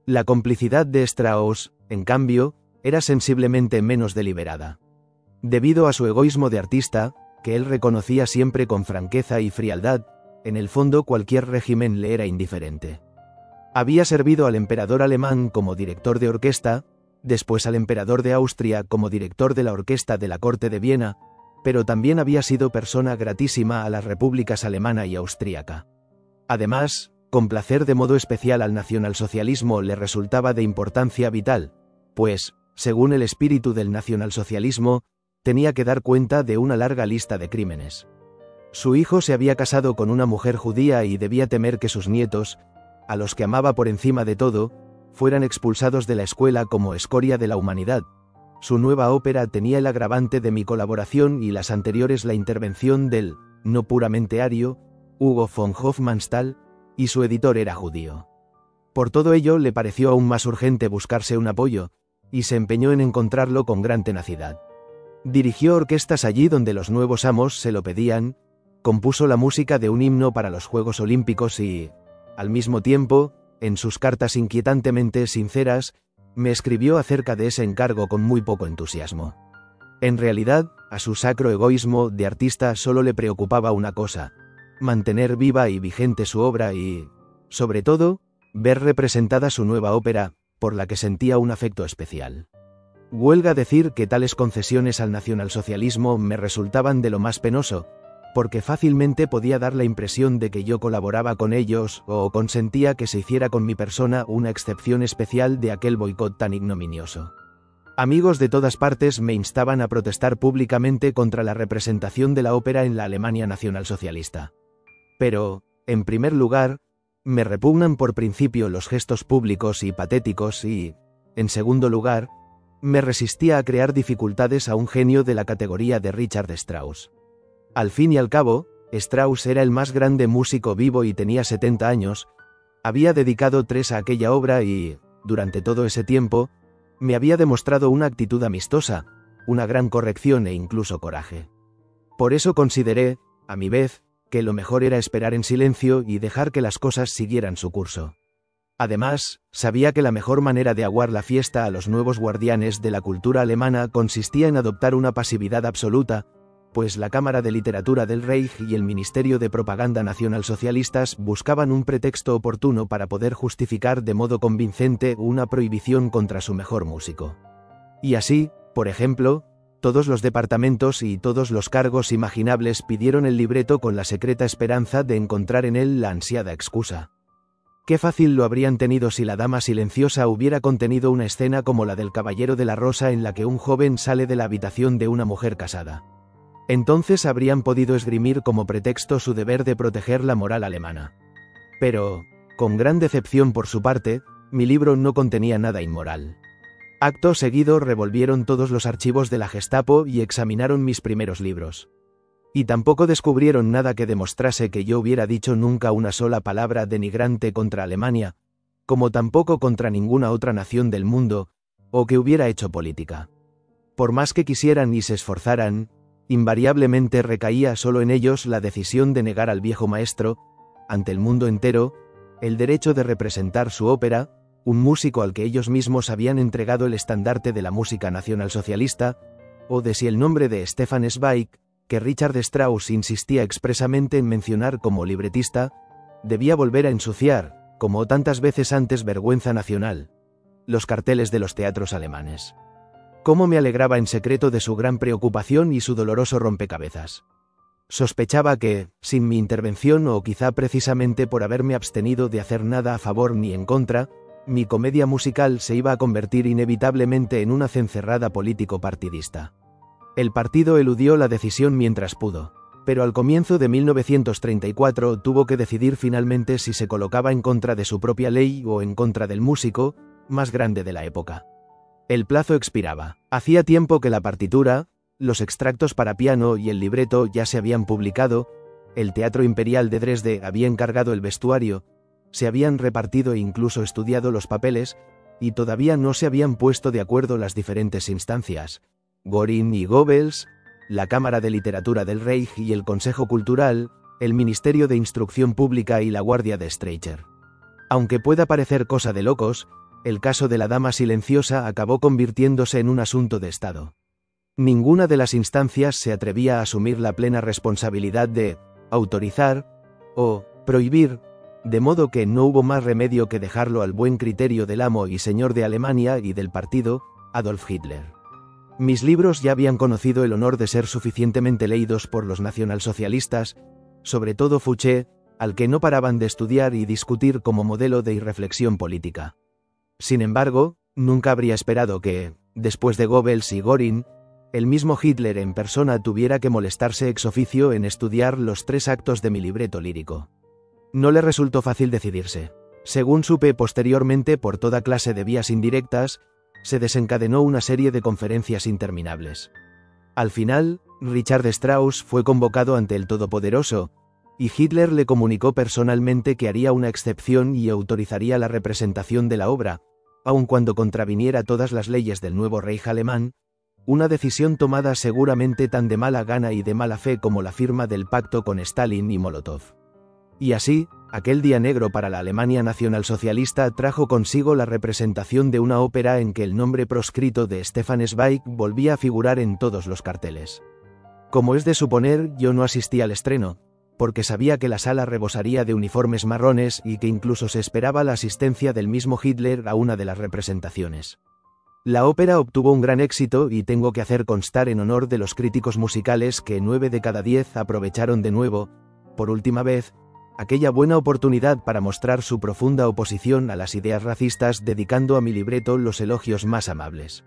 La complicidad de Strauss, en cambio, era sensiblemente menos deliberada. Debido a su egoísmo de artista, que él reconocía siempre con franqueza y frialdad, en el fondo cualquier régimen le era indiferente. Había servido al emperador alemán como director de orquesta, después al emperador de Austria como director de la orquesta de la corte de Viena, pero también había sido persona gratísima a las repúblicas alemana y austríaca. Además, complacer de modo especial al nacionalsocialismo le resultaba de importancia vital, pues, según el espíritu del nacionalsocialismo, tenía que dar cuenta de una larga lista de crímenes. Su hijo se había casado con una mujer judía y debía temer que sus nietos, a los que amaba por encima de todo, fueran expulsados de la escuela como escoria de la humanidad. Su nueva ópera tenía el agravante de mi colaboración y las anteriores la intervención del, no puramente ario, Hugo von Hofmannsthal, y su editor era judío. Por todo ello le pareció aún más urgente buscarse un apoyo, y se empeñó en encontrarlo con gran tenacidad. Dirigió orquestas allí donde los nuevos amos se lo pedían, compuso la música de un himno para los Juegos Olímpicos y, al mismo tiempo, en sus cartas inquietantemente sinceras, me escribió acerca de ese encargo con muy poco entusiasmo. En realidad, a su sacro egoísmo de artista solo le preocupaba una cosa: mantener viva y vigente su obra y, sobre todo, ver representada su nueva ópera, por la que sentía un afecto especial. Huelga decir que tales concesiones al nacionalsocialismo me resultaban de lo más penoso, porque fácilmente podía dar la impresión de que yo colaboraba con ellos o consentía que se hiciera con mi persona una excepción especial de aquel boicot tan ignominioso. Amigos de todas partes me instaban a protestar públicamente contra la representación de la ópera en la Alemania nacionalsocialista. Pero, en primer lugar, me repugnan por principio los gestos públicos y patéticos y, en segundo lugar, me resistía a crear dificultades a un genio de la categoría de Richard Strauss. Al fin y al cabo, Strauss era el más grande músico vivo y tenía 70 años, había dedicado 3 a aquella obra y, durante todo ese tiempo, me había demostrado una actitud amistosa, una gran corrección e incluso coraje. Por eso consideré, a mi vez, que lo mejor era esperar en silencio y dejar que las cosas siguieran su curso. Además, sabía que la mejor manera de aguar la fiesta a los nuevos guardianes de la cultura alemana consistía en adoptar una pasividad absoluta, pues la Cámara de Literatura del Reich y el Ministerio de Propaganda nacionalsocialistas buscaban un pretexto oportuno para poder justificar de modo convincente una prohibición contra su mejor músico. Y así, por ejemplo, todos los departamentos y todos los cargos imaginables pidieron el libreto con la secreta esperanza de encontrar en él la ansiada excusa. Qué fácil lo habrían tenido si La Dama Silenciosa hubiera contenido una escena como la del Caballero de la Rosa en la que un joven sale de la habitación de una mujer casada. Entonces habrían podido esgrimir como pretexto su deber de proteger la moral alemana. Pero, con gran decepción por su parte, mi libro no contenía nada inmoral. Acto seguido revolvieron todos los archivos de la Gestapo y examinaron mis primeros libros. Y tampoco descubrieron nada que demostrase que yo hubiera dicho nunca una sola palabra denigrante contra Alemania, como tampoco contra ninguna otra nación del mundo, o que hubiera hecho política. Por más que quisieran y se esforzaran, invariablemente recaía solo en ellos la decisión de negar al viejo maestro, ante el mundo entero, el derecho de representar su ópera, un músico al que ellos mismos habían entregado el estandarte de la música nacionalsocialista, o de si el nombre de Stefan Zweig, que Richard Strauss insistía expresamente en mencionar como libretista, debía volver a ensuciar, como tantas veces antes vergüenza nacional, los carteles de los teatros alemanes. Cómo me alegraba en secreto de su gran preocupación y su doloroso rompecabezas. Sospechaba que, sin mi intervención o quizá precisamente por haberme abstenido de hacer nada a favor ni en contra, mi comedia musical se iba a convertir inevitablemente en una cencerrada político-partidista. El partido eludió la decisión mientras pudo, pero al comienzo de 1934 tuvo que decidir finalmente si se colocaba en contra de su propia ley o en contra del músico más grande de la época. El plazo expiraba. Hacía tiempo que la partitura, los extractos para piano y el libreto ya se habían publicado, el Teatro Imperial de Dresde había encargado el vestuario, se habían repartido e incluso estudiado los papeles, y todavía no se habían puesto de acuerdo las diferentes instancias, Göring y Goebbels, la Cámara de Literatura del Reich y el Consejo Cultural, el Ministerio de Instrucción Pública y la Guardia de Streicher. Aunque pueda parecer cosa de locos, el caso de La Dama Silenciosa acabó convirtiéndose en un asunto de Estado. Ninguna de las instancias se atrevía a asumir la plena responsabilidad de autorizar o prohibir, de modo que no hubo más remedio que dejarlo al buen criterio del amo y señor de Alemania y del partido, Adolf Hitler. Mis libros ya habían conocido el honor de ser suficientemente leídos por los nacionalsocialistas, sobre todo Fouché, al que no paraban de estudiar y discutir como modelo de irreflexión política. Sin embargo, nunca habría esperado que, después de Goebbels y Göring, el mismo Hitler en persona tuviera que molestarse ex oficio en estudiar los 3 actos de mi libreto lírico. No le resultó fácil decidirse. Según supe posteriormente por toda clase de vías indirectas, se desencadenó una serie de conferencias interminables. Al final, Richard Strauss fue convocado ante el Todopoderoso, y Hitler le comunicó personalmente que haría una excepción y autorizaría la representación de la obra, aun cuando contraviniera todas las leyes del nuevo Reich alemán, una decisión tomada seguramente tan de mala gana y de mala fe como la firma del pacto con Stalin y Molotov. Y así, aquel día negro para la Alemania nacionalsocialista trajo consigo la representación de una ópera en que el nombre proscrito de Stefan Zweig volvía a figurar en todos los carteles. Como es de suponer, yo no asistí al estreno, porque sabía que la sala rebosaría de uniformes marrones y que incluso se esperaba la asistencia del mismo Hitler a una de las representaciones. La ópera obtuvo un gran éxito y tengo que hacer constar en honor de los críticos musicales que 9 de cada 10 aprovecharon de nuevo, por última vez, aquella buena oportunidad para mostrar su profunda oposición a las ideas racistas dedicando a mi libreto los elogios más amables.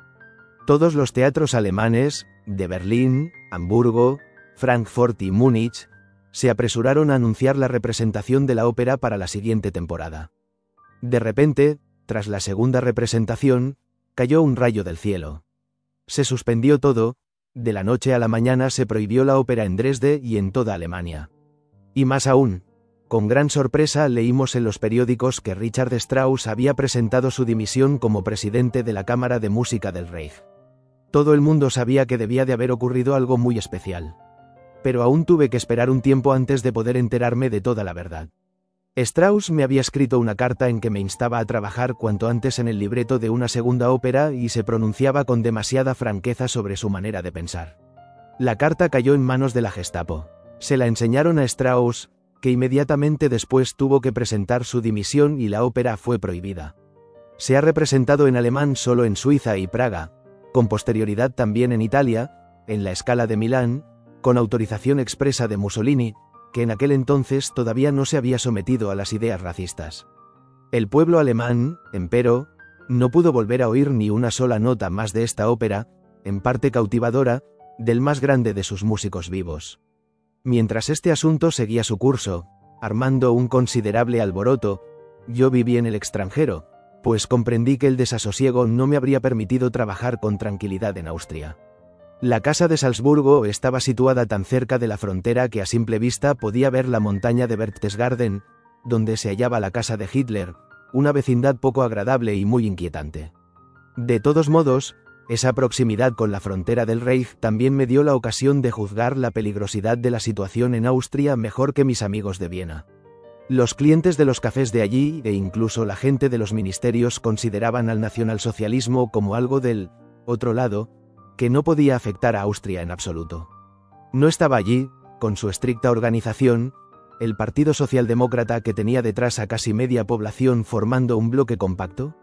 Todos los teatros alemanes, de Berlín, Hamburgo, Frankfurt y Múnich, se apresuraron a anunciar la representación de la ópera para la siguiente temporada. De repente, tras la segunda representación, cayó un rayo del cielo. Se suspendió todo, de la noche a la mañana se prohibió la ópera en Dresde y en toda Alemania. Y más aún, con gran sorpresa leímos en los periódicos que Richard Strauss había presentado su dimisión como presidente de la Cámara de Música del Reich. Todo el mundo sabía que debía de haber ocurrido algo muy especial. Pero aún tuve que esperar un tiempo antes de poder enterarme de toda la verdad. Strauss me había escrito una carta en que me instaba a trabajar cuanto antes en el libreto de una segunda ópera y se pronunciaba con demasiada franqueza sobre su manera de pensar. La carta cayó en manos de la Gestapo. Se la enseñaron a Strauss, que inmediatamente después tuvo que presentar su dimisión y la ópera fue prohibida. Se ha representado en alemán solo en Suiza y Praga, con posterioridad también en Italia, en la Scala de Milán, con autorización expresa de Mussolini, que en aquel entonces todavía no se había sometido a las ideas racistas. El pueblo alemán, empero, no pudo volver a oír ni una sola nota más de esta ópera, en parte cautivadora, del más grande de sus músicos vivos. Mientras este asunto seguía su curso, armando un considerable alboroto, yo viví en el extranjero, pues comprendí que el desasosiego no me habría permitido trabajar con tranquilidad en Austria. La casa de Salzburgo estaba situada tan cerca de la frontera que a simple vista podía ver la montaña de Berchtesgaden, donde se hallaba la casa de Hitler, una vecindad poco agradable y muy inquietante. De todos modos, esa proximidad con la frontera del Reich también me dio la ocasión de juzgar la peligrosidad de la situación en Austria mejor que mis amigos de Viena. Los clientes de los cafés de allí e incluso la gente de los ministerios consideraban al nacionalsocialismo como algo del otro lado, que no podía afectar a Austria en absoluto. ¿No estaba allí, con su estricta organización, el Partido Socialdemócrata que tenía detrás a casi media población formando un bloque compacto?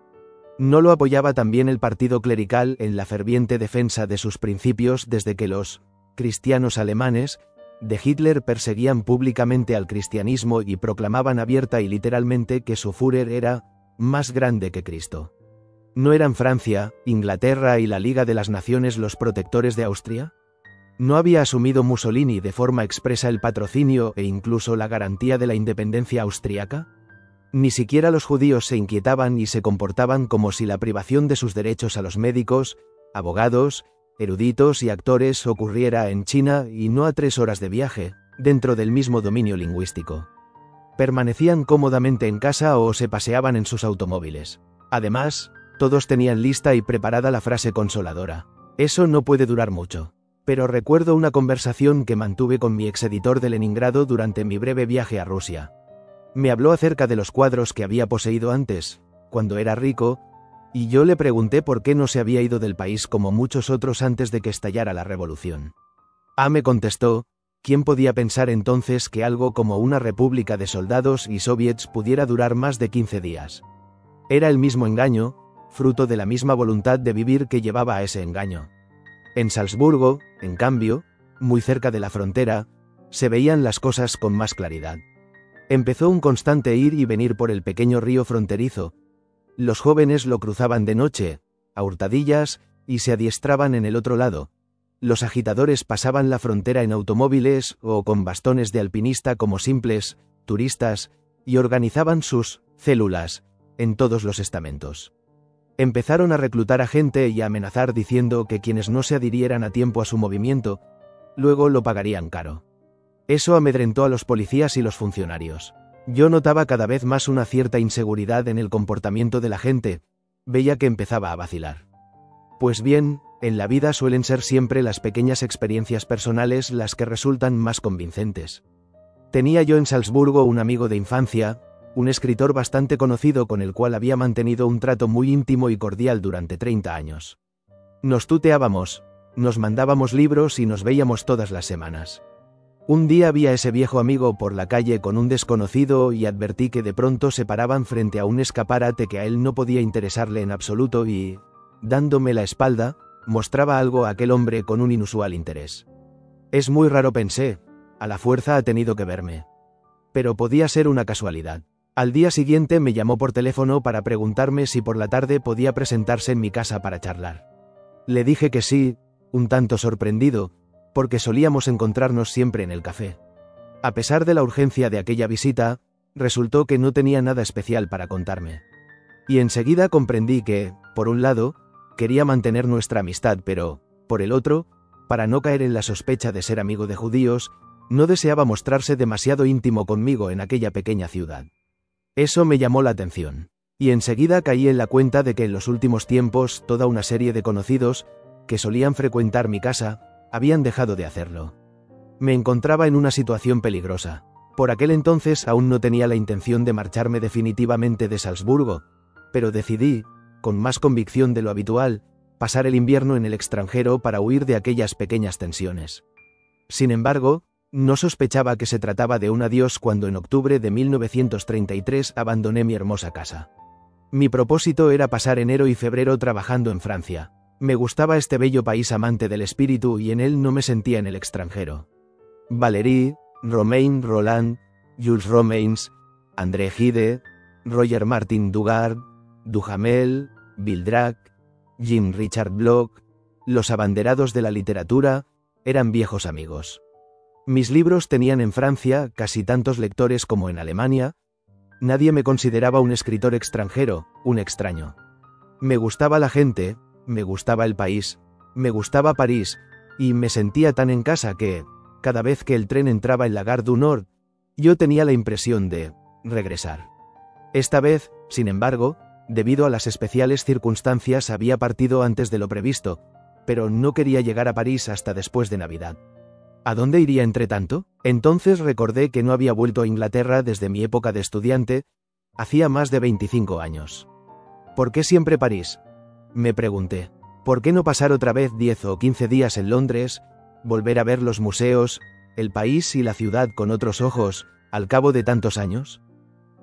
¿No lo apoyaba también el partido clerical en la ferviente defensa de sus principios desde que los cristianos alemanes de Hitler perseguían públicamente al cristianismo y proclamaban abierta y literalmente que su Führer era más grande que Cristo? ¿No eran Francia, Inglaterra y la Liga de las Naciones los protectores de Austria? ¿No había asumido Mussolini de forma expresa el patrocinio e incluso la garantía de la independencia austriaca? Ni siquiera los judíos se inquietaban y se comportaban como si la privación de sus derechos a los médicos, abogados, eruditos y actores ocurriera en China y no a 3 horas de viaje, dentro del mismo dominio lingüístico. Permanecían cómodamente en casa o se paseaban en sus automóviles. Además, todos tenían lista y preparada la frase consoladora: «Eso no puede durar mucho». Pero recuerdo una conversación que mantuve con mi exeditor de Leningrado durante mi breve viaje a Rusia. Me habló acerca de los cuadros que había poseído antes, cuando era rico, y yo le pregunté por qué no se había ido del país como muchos otros antes de que estallara la revolución. Me contestó, ¿quién podía pensar entonces que algo como una república de soldados y soviets pudiera durar más de 15 días? Era el mismo engaño, fruto de la misma voluntad de vivir que llevaba a ese engaño. En Salzburgo, en cambio, muy cerca de la frontera, se veían las cosas con más claridad. Empezó un constante ir y venir por el pequeño río fronterizo. Los jóvenes lo cruzaban de noche, a hurtadillas, y se adiestraban en el otro lado. Los agitadores pasaban la frontera en automóviles o con bastones de alpinista como simples turistas, y organizaban sus células en todos los estamentos. Empezaron a reclutar a gente y a amenazar diciendo que quienes no se adhirieran a tiempo a su movimiento, luego lo pagarían caro. Eso amedrentó a los policías y los funcionarios. Yo notaba cada vez más una cierta inseguridad en el comportamiento de la gente, veía que empezaba a vacilar. Pues bien, en la vida suelen ser siempre las pequeñas experiencias personales las que resultan más convincentes. Tenía yo en Salzburgo un amigo de infancia, un escritor bastante conocido con el cual había mantenido un trato muy íntimo y cordial durante 30 años. Nos tuteábamos, nos mandábamos libros y nos veíamos todas las semanas. Un día vi a ese viejo amigo por la calle con un desconocido y advertí que de pronto se paraban frente a un escaparate que a él no podía interesarle en absoluto y, dándome la espalda, mostraba algo a aquel hombre con un inusual interés. Es muy raro, pensé, a la fuerza ha tenido que verme. Pero podía ser una casualidad. Al día siguiente me llamó por teléfono para preguntarme si por la tarde podía presentarse en mi casa para charlar. Le dije que sí, un tanto sorprendido, porque solíamos encontrarnos siempre en el café. A pesar de la urgencia de aquella visita, resultó que no tenía nada especial para contarme. Y enseguida comprendí que, por un lado, quería mantener nuestra amistad, pero, por el otro, para no caer en la sospecha de ser amigo de judíos, no deseaba mostrarse demasiado íntimo conmigo en aquella pequeña ciudad. Eso me llamó la atención, y enseguida caí en la cuenta de que en los últimos tiempos toda una serie de conocidos, que solían frecuentar mi casa, habían dejado de hacerlo. Me encontraba en una situación peligrosa. Por aquel entonces aún no tenía la intención de marcharme definitivamente de Salzburgo, pero decidí, con más convicción de lo habitual, pasar el invierno en el extranjero para huir de aquellas pequeñas tensiones. Sin embargo, no sospechaba que se trataba de un adiós cuando en octubre de 1933 abandoné mi hermosa casa. Mi propósito era pasar enero y febrero trabajando en Francia. Me gustaba este bello país amante del espíritu y en él no me sentía en el extranjero. Valéry, Romain Rolland, Jules Romains, André Gide, Roger Martin Dugard, Duhamel, Vildrak, Jean Richard Bloch, los abanderados de la literatura, eran viejos amigos. Mis libros tenían en Francia casi tantos lectores como en Alemania. Nadie me consideraba un escritor extranjero, un extraño. Me gustaba la gente, me gustaba el país, me gustaba París, y me sentía tan en casa que, cada vez que el tren entraba en la Gare du Nord, yo tenía la impresión de regresar. Esta vez, sin embargo, debido a las especiales circunstancias había partido antes de lo previsto, pero no quería llegar a París hasta después de Navidad. ¿A dónde iría entretanto? Entonces recordé que no había vuelto a Inglaterra desde mi época de estudiante, hacía más de 25 años. ¿Por qué siempre París?, me pregunté. ¿Por qué no pasar otra vez 10 o 15 días en Londres, volver a ver los museos, el país y la ciudad con otros ojos, al cabo de tantos años?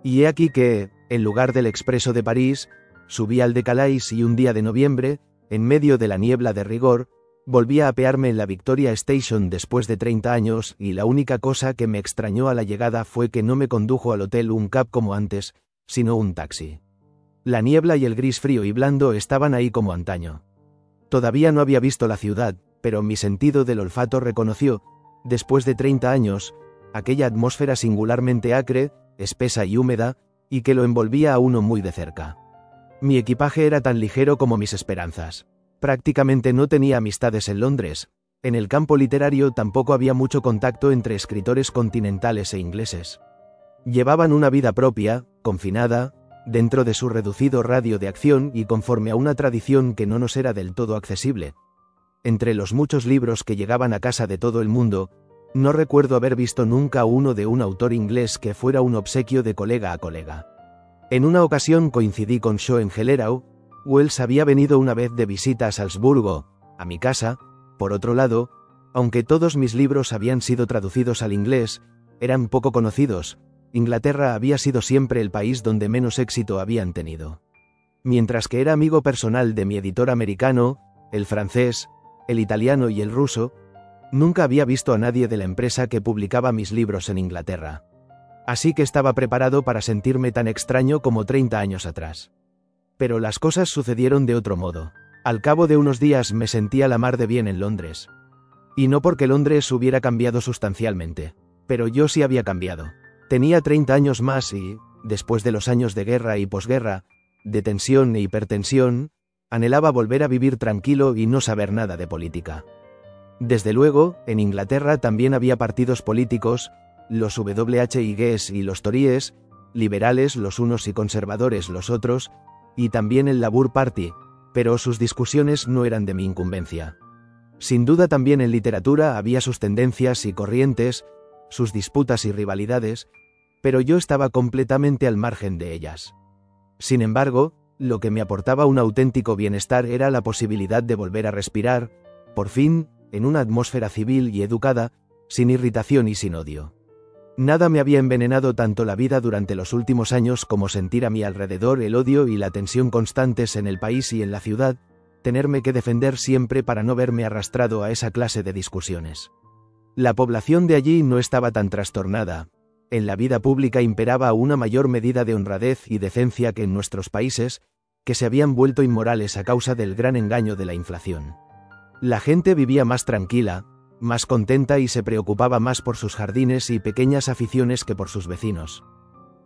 Y he aquí que, en lugar del expreso de París, subí al de Calais y un día de noviembre, en medio de la niebla de rigor, volví a apearme en la Victoria Station después de 30 años y la única cosa que me extrañó a la llegada fue que no me condujo al hotel un cab como antes, sino un taxi. La niebla y el gris frío y blando estaban ahí como antaño. Todavía no había visto la ciudad, pero mi sentido del olfato reconoció, después de 30 años, aquella atmósfera singularmente acre, espesa y húmeda, y que lo envolvía a uno muy de cerca. Mi equipaje era tan ligero como mis esperanzas. Prácticamente no tenía amistades en Londres. En el campo literario tampoco había mucho contacto entre escritores continentales e ingleses. Llevaban una vida propia, confinada, dentro de su reducido radio de acción y conforme a una tradición que no nos era del todo accesible. Entre los muchos libros que llegaban a casa de todo el mundo, no recuerdo haber visto nunca uno de un autor inglés que fuera un obsequio de colega a colega. En una ocasión coincidí con Schoengellerau. Wells había venido una vez de visita a Salzburgo, a mi casa. Por otro lado, aunque todos mis libros habían sido traducidos al inglés, eran poco conocidos. Inglaterra había sido siempre el país donde menos éxito habían tenido. Mientras que era amigo personal de mi editor americano, el francés, el italiano y el ruso, nunca había visto a nadie de la empresa que publicaba mis libros en Inglaterra. Así que estaba preparado para sentirme tan extraño como 30 años atrás. Pero las cosas sucedieron de otro modo. Al cabo de unos días me sentía la mar de bien en Londres. Y no porque Londres hubiera cambiado sustancialmente, pero yo sí había cambiado. Tenía 30 años más y, después de los años de guerra y posguerra, de tensión e hipertensión, anhelaba volver a vivir tranquilo y no saber nada de política. Desde luego, en Inglaterra también había partidos políticos, los WHIGs y los Tories, liberales los unos y conservadores los otros, y también el Labour Party, pero sus discusiones no eran de mi incumbencia. Sin duda también en literatura había sus tendencias y corrientes, sus disputas y rivalidades, pero yo estaba completamente al margen de ellas. Sin embargo, lo que me aportaba un auténtico bienestar era la posibilidad de volver a respirar, por fin, en una atmósfera civil y educada, sin irritación y sin odio. Nada me había envenenado tanto la vida durante los últimos años como sentir a mi alrededor el odio y la tensión constantes en el país y en la ciudad, tenerme que defender siempre para no verme arrastrado a esa clase de discusiones. La población de allí no estaba tan trastornada. En la vida pública imperaba una mayor medida de honradez y decencia que en nuestros países, que se habían vuelto inmorales a causa del gran engaño de la inflación. La gente vivía más tranquila, más contenta y se preocupaba más por sus jardines y pequeñas aficiones que por sus vecinos.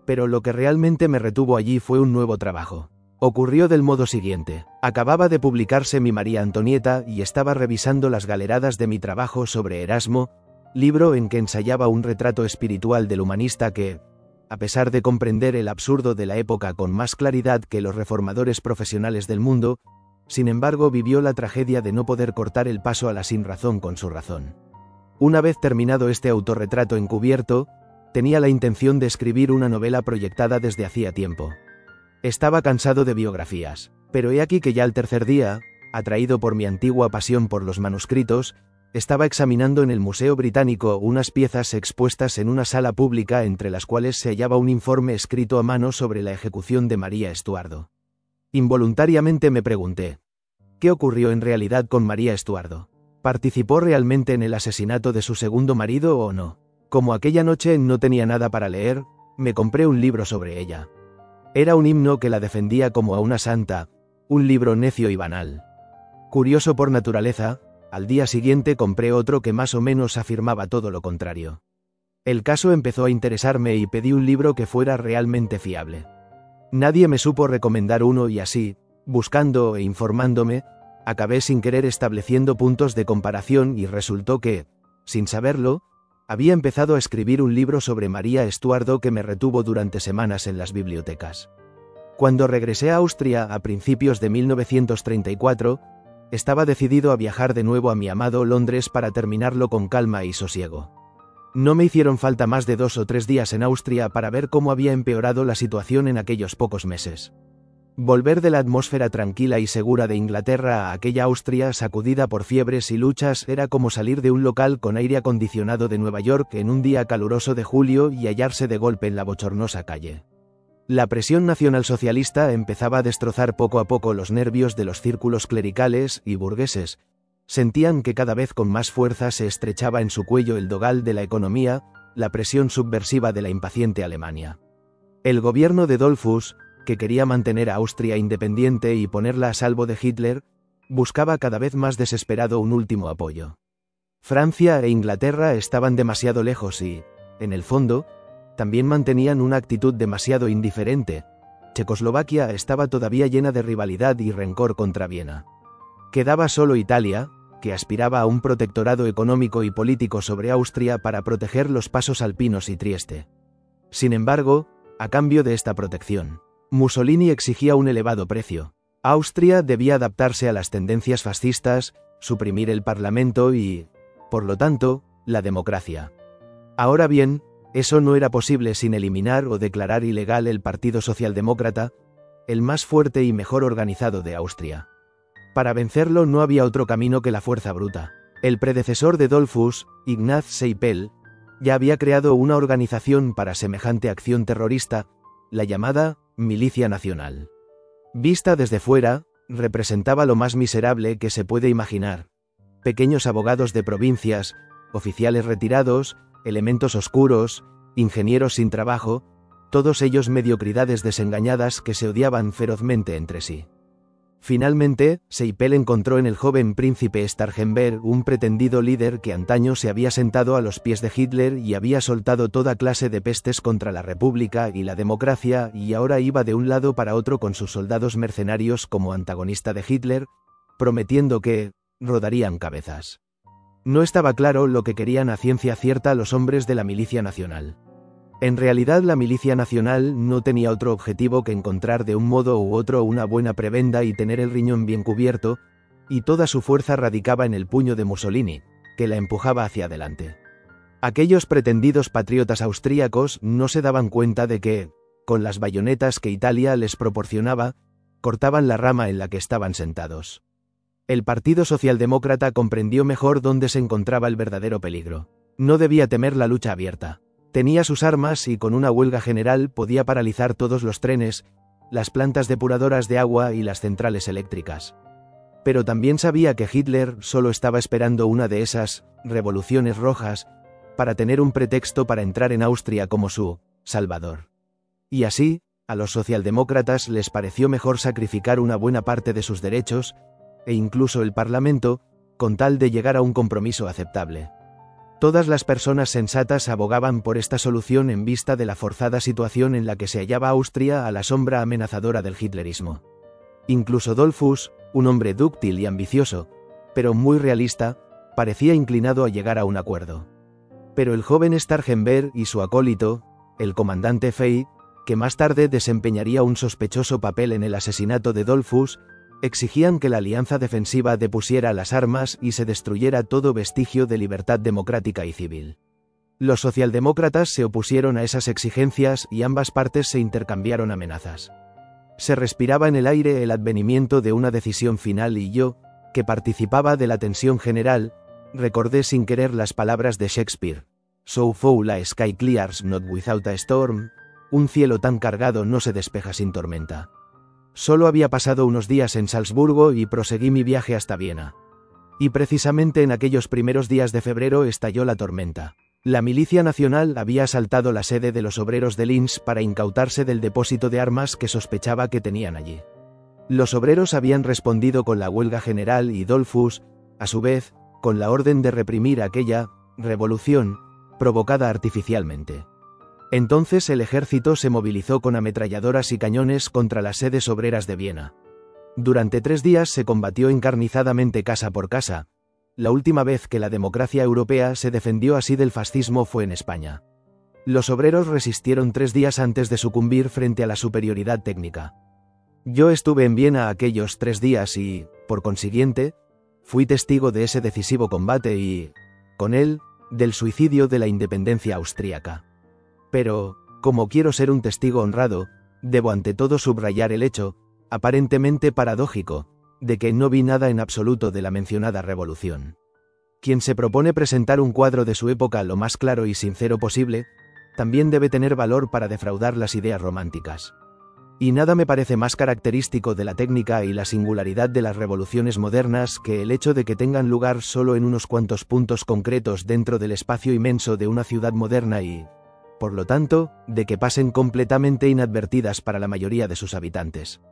Pero lo que realmente me retuvo allí fue un nuevo trabajo. Ocurrió del modo siguiente. Acababa de publicarse mi María Antonieta y estaba revisando las galeradas de mi trabajo sobre Erasmo, libro en que ensayaba un retrato espiritual del humanista que, a pesar de comprender el absurdo de la época con más claridad que los reformadores profesionales del mundo, sin embargo vivió la tragedia de no poder cortar el paso a la sinrazón con su razón. Una vez terminado este autorretrato encubierto, tenía la intención de escribir una novela proyectada desde hacía tiempo. Estaba cansado de biografías, pero he aquí que ya al tercer día, atraído por mi antigua pasión por los manuscritos, estaba examinando en el Museo Británico unas piezas expuestas en una sala pública entre las cuales se hallaba un informe escrito a mano sobre la ejecución de María Estuardo. Involuntariamente me pregunté, ¿qué ocurrió en realidad con María Estuardo? ¿Participó realmente en el asesinato de su segundo marido o no? Como aquella noche no tenía nada para leer, me compré un libro sobre ella. Era un himno que la defendía como a una santa, un libro necio y banal. Curioso por naturaleza, al día siguiente compré otro que más o menos afirmaba todo lo contrario. El caso empezó a interesarme y pedí un libro que fuera realmente fiable. Nadie me supo recomendar uno y así, buscando e informándome, acabé sin querer estableciendo puntos de comparación y resultó que, sin saberlo, había empezado a escribir un libro sobre María Estuardo que me retuvo durante semanas en las bibliotecas. Cuando regresé a Austria a principios de 1934, estaba decidido a viajar de nuevo a mi amado Londres para terminarlo con calma y sosiego. No me hicieron falta más de 2 o 3 días en Austria para ver cómo había empeorado la situación en aquellos pocos meses. Volver de la atmósfera tranquila y segura de Inglaterra a aquella Austria sacudida por fiebres y luchas era como salir de un local con aire acondicionado de Nueva York en un día caluroso de julio y hallarse de golpe en la bochornosa calle. La presión nacionalsocialista empezaba a destrozar poco a poco los nervios de los círculos clericales y burgueses. Sentían que cada vez con más fuerza se estrechaba en su cuello el dogal de la economía, la presión subversiva de la impaciente Alemania. El gobierno de Dollfuss, que quería mantener a Austria independiente y ponerla a salvo de Hitler, buscaba cada vez más desesperado un último apoyo. Francia e Inglaterra estaban demasiado lejos y, en el fondo, también mantenían una actitud demasiado indiferente. Checoslovaquia estaba todavía llena de rivalidad y rencor contra Viena. Quedaba solo Italia, que aspiraba a un protectorado económico y político sobre Austria para proteger los pasos alpinos y Trieste. Sin embargo, a cambio de esta protección, Mussolini exigía un elevado precio. Austria debía adaptarse a las tendencias fascistas, suprimir el Parlamento y, por lo tanto, la democracia. Ahora bien, eso no era posible sin eliminar o declarar ilegal el Partido Socialdemócrata, el más fuerte y mejor organizado de Austria. Para vencerlo no había otro camino que la fuerza bruta. El predecesor de Dollfuss, Ignaz Seipel, ya había creado una organización para semejante acción terrorista, la llamada Milicia Nacional. Vista desde fuera, representaba lo más miserable que se puede imaginar. Pequeños abogados de provincias, oficiales retirados, elementos oscuros, ingenieros sin trabajo, todos ellos mediocridades desengañadas que se odiaban ferozmente entre sí. Finalmente, Seipel encontró en el joven príncipe Starhemberg un pretendido líder que antaño se había sentado a los pies de Hitler y había soltado toda clase de pestes contra la República y la democracia y ahora iba de un lado para otro con sus soldados mercenarios como antagonista de Hitler, prometiendo que rodarían cabezas. No estaba claro lo que querían a ciencia cierta los hombres de la Milicia Nacional. En realidad la Milicia Nacional no tenía otro objetivo que encontrar de un modo u otro una buena prebenda y tener el riñón bien cubierto, y toda su fuerza radicaba en el puño de Mussolini, que la empujaba hacia adelante. Aquellos pretendidos patriotas austríacos no se daban cuenta de que, con las bayonetas que Italia les proporcionaba, cortaban la rama en la que estaban sentados. El Partido Socialdemócrata comprendió mejor dónde se encontraba el verdadero peligro. No debía temer la lucha abierta. Tenía sus armas y con una huelga general podía paralizar todos los trenes, las plantas depuradoras de agua y las centrales eléctricas. Pero también sabía que Hitler solo estaba esperando una de esas revoluciones rojas para tener un pretexto para entrar en Austria como su salvador. Y así, a los socialdemócratas les pareció mejor sacrificar una buena parte de sus derechos, e incluso el Parlamento, con tal de llegar a un compromiso aceptable. Todas las personas sensatas abogaban por esta solución en vista de la forzada situación en la que se hallaba Austria a la sombra amenazadora del hitlerismo. Incluso Dollfuss, un hombre dúctil y ambicioso, pero muy realista, parecía inclinado a llegar a un acuerdo. Pero el joven Starhemberg y su acólito, el comandante Fey, que más tarde desempeñaría un sospechoso papel en el asesinato de Dollfuss, exigían que la alianza defensiva depusiera las armas y se destruyera todo vestigio de libertad democrática y civil. Los socialdemócratas se opusieron a esas exigencias y ambas partes se intercambiaron amenazas. Se respiraba en el aire el advenimiento de una decisión final y yo, que participaba de la tensión general, recordé sin querer las palabras de Shakespeare. So foul a sky clears not without a storm. Un cielo tan cargado no se despeja sin tormenta. Solo había pasado unos días en Salzburgo y proseguí mi viaje hasta Viena. Y precisamente en aquellos primeros días de febrero estalló la tormenta. La milicia nacional había asaltado la sede de los obreros de Linz para incautarse del depósito de armas que sospechaba que tenían allí. Los obreros habían respondido con la huelga general y Dollfuss, a su vez, con la orden de reprimir aquella revolución provocada artificialmente. Entonces el ejército se movilizó con ametralladoras y cañones contra las sedes obreras de Viena. Durante 3 días se combatió encarnizadamente casa por casa. La última vez que la democracia europea se defendió así del fascismo fue en España. Los obreros resistieron 3 días antes de sucumbir frente a la superioridad técnica. Yo estuve en Viena aquellos 3 días y, por consiguiente, fui testigo de ese decisivo combate y, con él, del suicidio de la independencia austríaca. Pero, como quiero ser un testigo honrado, debo ante todo subrayar el hecho, aparentemente paradójico, de que no vi nada en absoluto de la mencionada revolución. Quien se propone presentar un cuadro de su época lo más claro y sincero posible, también debe tener valor para defraudar las ideas románticas. Y nada me parece más característico de la técnica y la singularidad de las revoluciones modernas que el hecho de que tengan lugar solo en unos cuantos puntos concretos dentro del espacio inmenso de una ciudad moderna y, por lo tanto, de que pasen completamente inadvertidas para la mayoría de sus habitantes.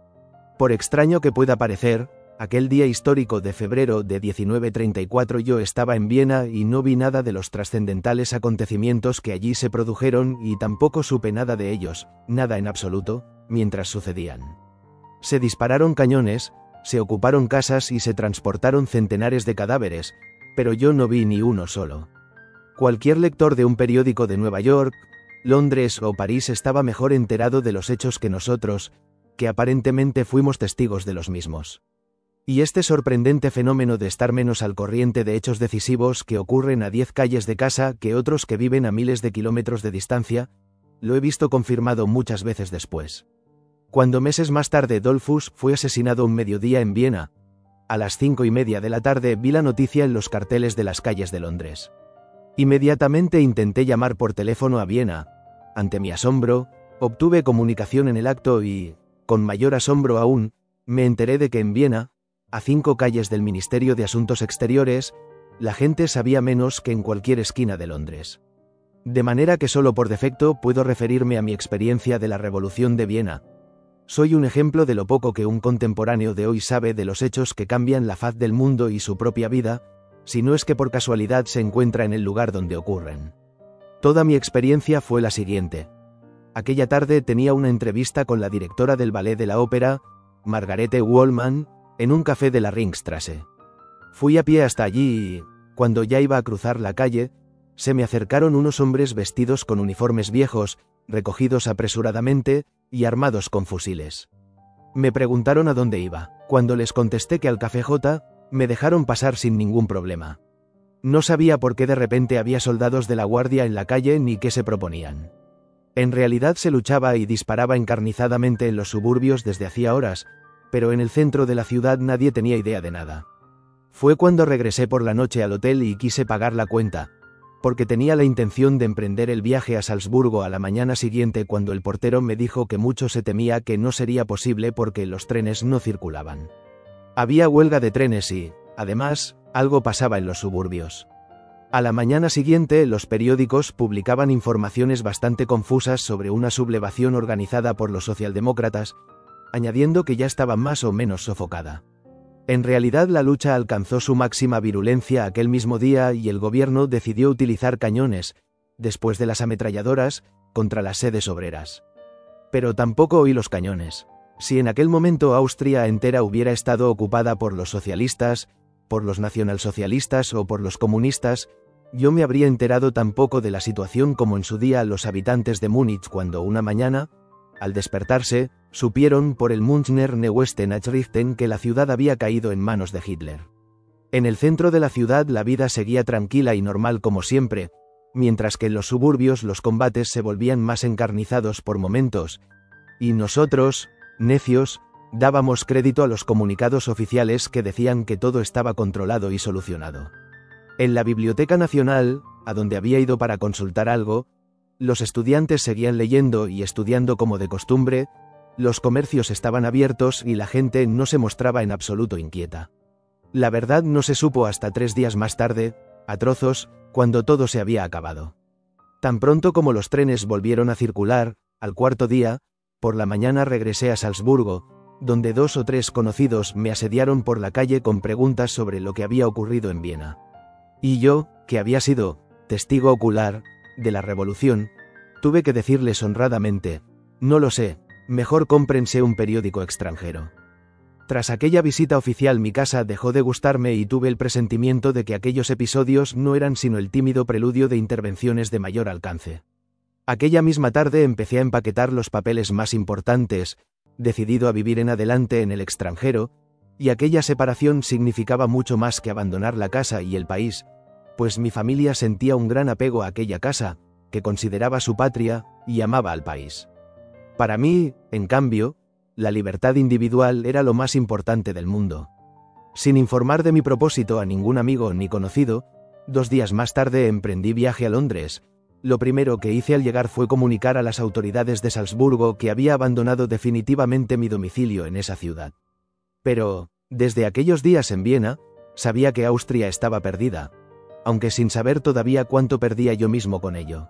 Por extraño que pueda parecer, aquel día histórico de febrero de 1934 yo estaba en Viena y no vi nada de los trascendentales acontecimientos que allí se produjeron y tampoco supe nada de ellos, nada en absoluto, mientras sucedían. Se dispararon cañones, se ocuparon casas y se transportaron centenares de cadáveres, pero yo no vi ni uno solo. Cualquier lector de un periódico de Nueva York, Londres o París estaba mejor enterado de los hechos que nosotros, que aparentemente fuimos testigos de los mismos. Y este sorprendente fenómeno de estar menos al corriente de hechos decisivos que ocurren a 10 calles de casa que otros que viven a miles de kilómetros de distancia, lo he visto confirmado muchas veces después. Cuando meses más tarde Dollfuss fue asesinado un mediodía en Viena, a las 5:30 de la tarde vi la noticia en los carteles de las calles de Londres. Inmediatamente intenté llamar por teléfono a Viena. Ante mi asombro, obtuve comunicación en el acto y, con mayor asombro aún, me enteré de que en Viena, a 5 calles del Ministerio de Asuntos Exteriores, la gente sabía menos que en cualquier esquina de Londres. De manera que solo por defecto puedo referirme a mi experiencia de la Revolución de Viena. Soy un ejemplo de lo poco que un contemporáneo de hoy sabe de los hechos que cambian la faz del mundo y su propia vida, si no es que por casualidad se encuentra en el lugar donde ocurren. Toda mi experiencia fue la siguiente. Aquella tarde tenía una entrevista con la directora del ballet de la ópera, Margarete Wollmann, en un café de la Ringstrasse. Fui a pie hasta allí y, cuando ya iba a cruzar la calle, se me acercaron unos hombres vestidos con uniformes viejos, recogidos apresuradamente, y armados con fusiles. Me preguntaron a dónde iba. Cuando les contesté que al Café J, me dejaron pasar sin ningún problema. No sabía por qué de repente había soldados de la guardia en la calle ni qué se proponían. En realidad se luchaba y disparaba encarnizadamente en los suburbios desde hacía horas, pero en el centro de la ciudad nadie tenía idea de nada. Fue cuando regresé por la noche al hotel y quise pagar la cuenta, porque tenía la intención de emprender el viaje a Salzburgo a la mañana siguiente cuando el portero me dijo que mucho se temía que no sería posible porque los trenes no circulaban. Había huelga de trenes y, además, algo pasaba en los suburbios. A la mañana siguiente los periódicos publicaban informaciones bastante confusas sobre una sublevación organizada por los socialdemócratas, añadiendo que ya estaba más o menos sofocada. En realidad la lucha alcanzó su máxima virulencia aquel mismo día y el gobierno decidió utilizar cañones, después de las ametralladoras, contra las sedes obreras. Pero tampoco oí los cañones. Si en aquel momento Austria entera hubiera estado ocupada por los socialistas, por los nacionalsocialistas o por los comunistas, yo me habría enterado tan poco de la situación como en su día los habitantes de Múnich cuando una mañana, al despertarse, supieron por el Münchner Neuesten-Nachrichten que la ciudad había caído en manos de Hitler. En el centro de la ciudad la vida seguía tranquila y normal como siempre, mientras que en los suburbios los combates se volvían más encarnizados por momentos, y nosotros, necios, Dábamos crédito a los comunicados oficiales que decían que todo estaba controlado y solucionado. En la Biblioteca Nacional, a donde había ido para consultar algo, los estudiantes seguían leyendo y estudiando como de costumbre, los comercios estaban abiertos y la gente no se mostraba en absoluto inquieta. La verdad no se supo hasta 3 días más tarde, a trozos, cuando todo se había acabado. Tan pronto como los trenes volvieron a circular, al cuarto día, por la mañana regresé a Salzburgo, donde 2 o 3 conocidos me asediaron por la calle con preguntas sobre lo que había ocurrido en Viena. Y yo, que había sido testigo ocular de la revolución, tuve que decirles honradamente: no lo sé, mejor cómprense un periódico extranjero. Tras aquella visita oficial mi casa dejó de gustarme y tuve el presentimiento de que aquellos episodios no eran sino el tímido preludio de intervenciones de mayor alcance. Aquella misma tarde empecé a empaquetar los papeles más importantes, decidido a vivir en adelante en el extranjero, y aquella separación significaba mucho más que abandonar la casa y el país, pues mi familia sentía un gran apego a aquella casa, que consideraba su patria, y amaba al país. Para mí, en cambio, la libertad individual era lo más importante del mundo. Sin informar de mi propósito a ningún amigo ni conocido, 2 días más tarde emprendí viaje a Londres. Lo primero que hice al llegar fue comunicar a las autoridades de Salzburgo que había abandonado definitivamente mi domicilio en esa ciudad. Pero, desde aquellos días en Viena, sabía que Austria estaba perdida, aunque sin saber todavía cuánto perdía yo mismo con ello.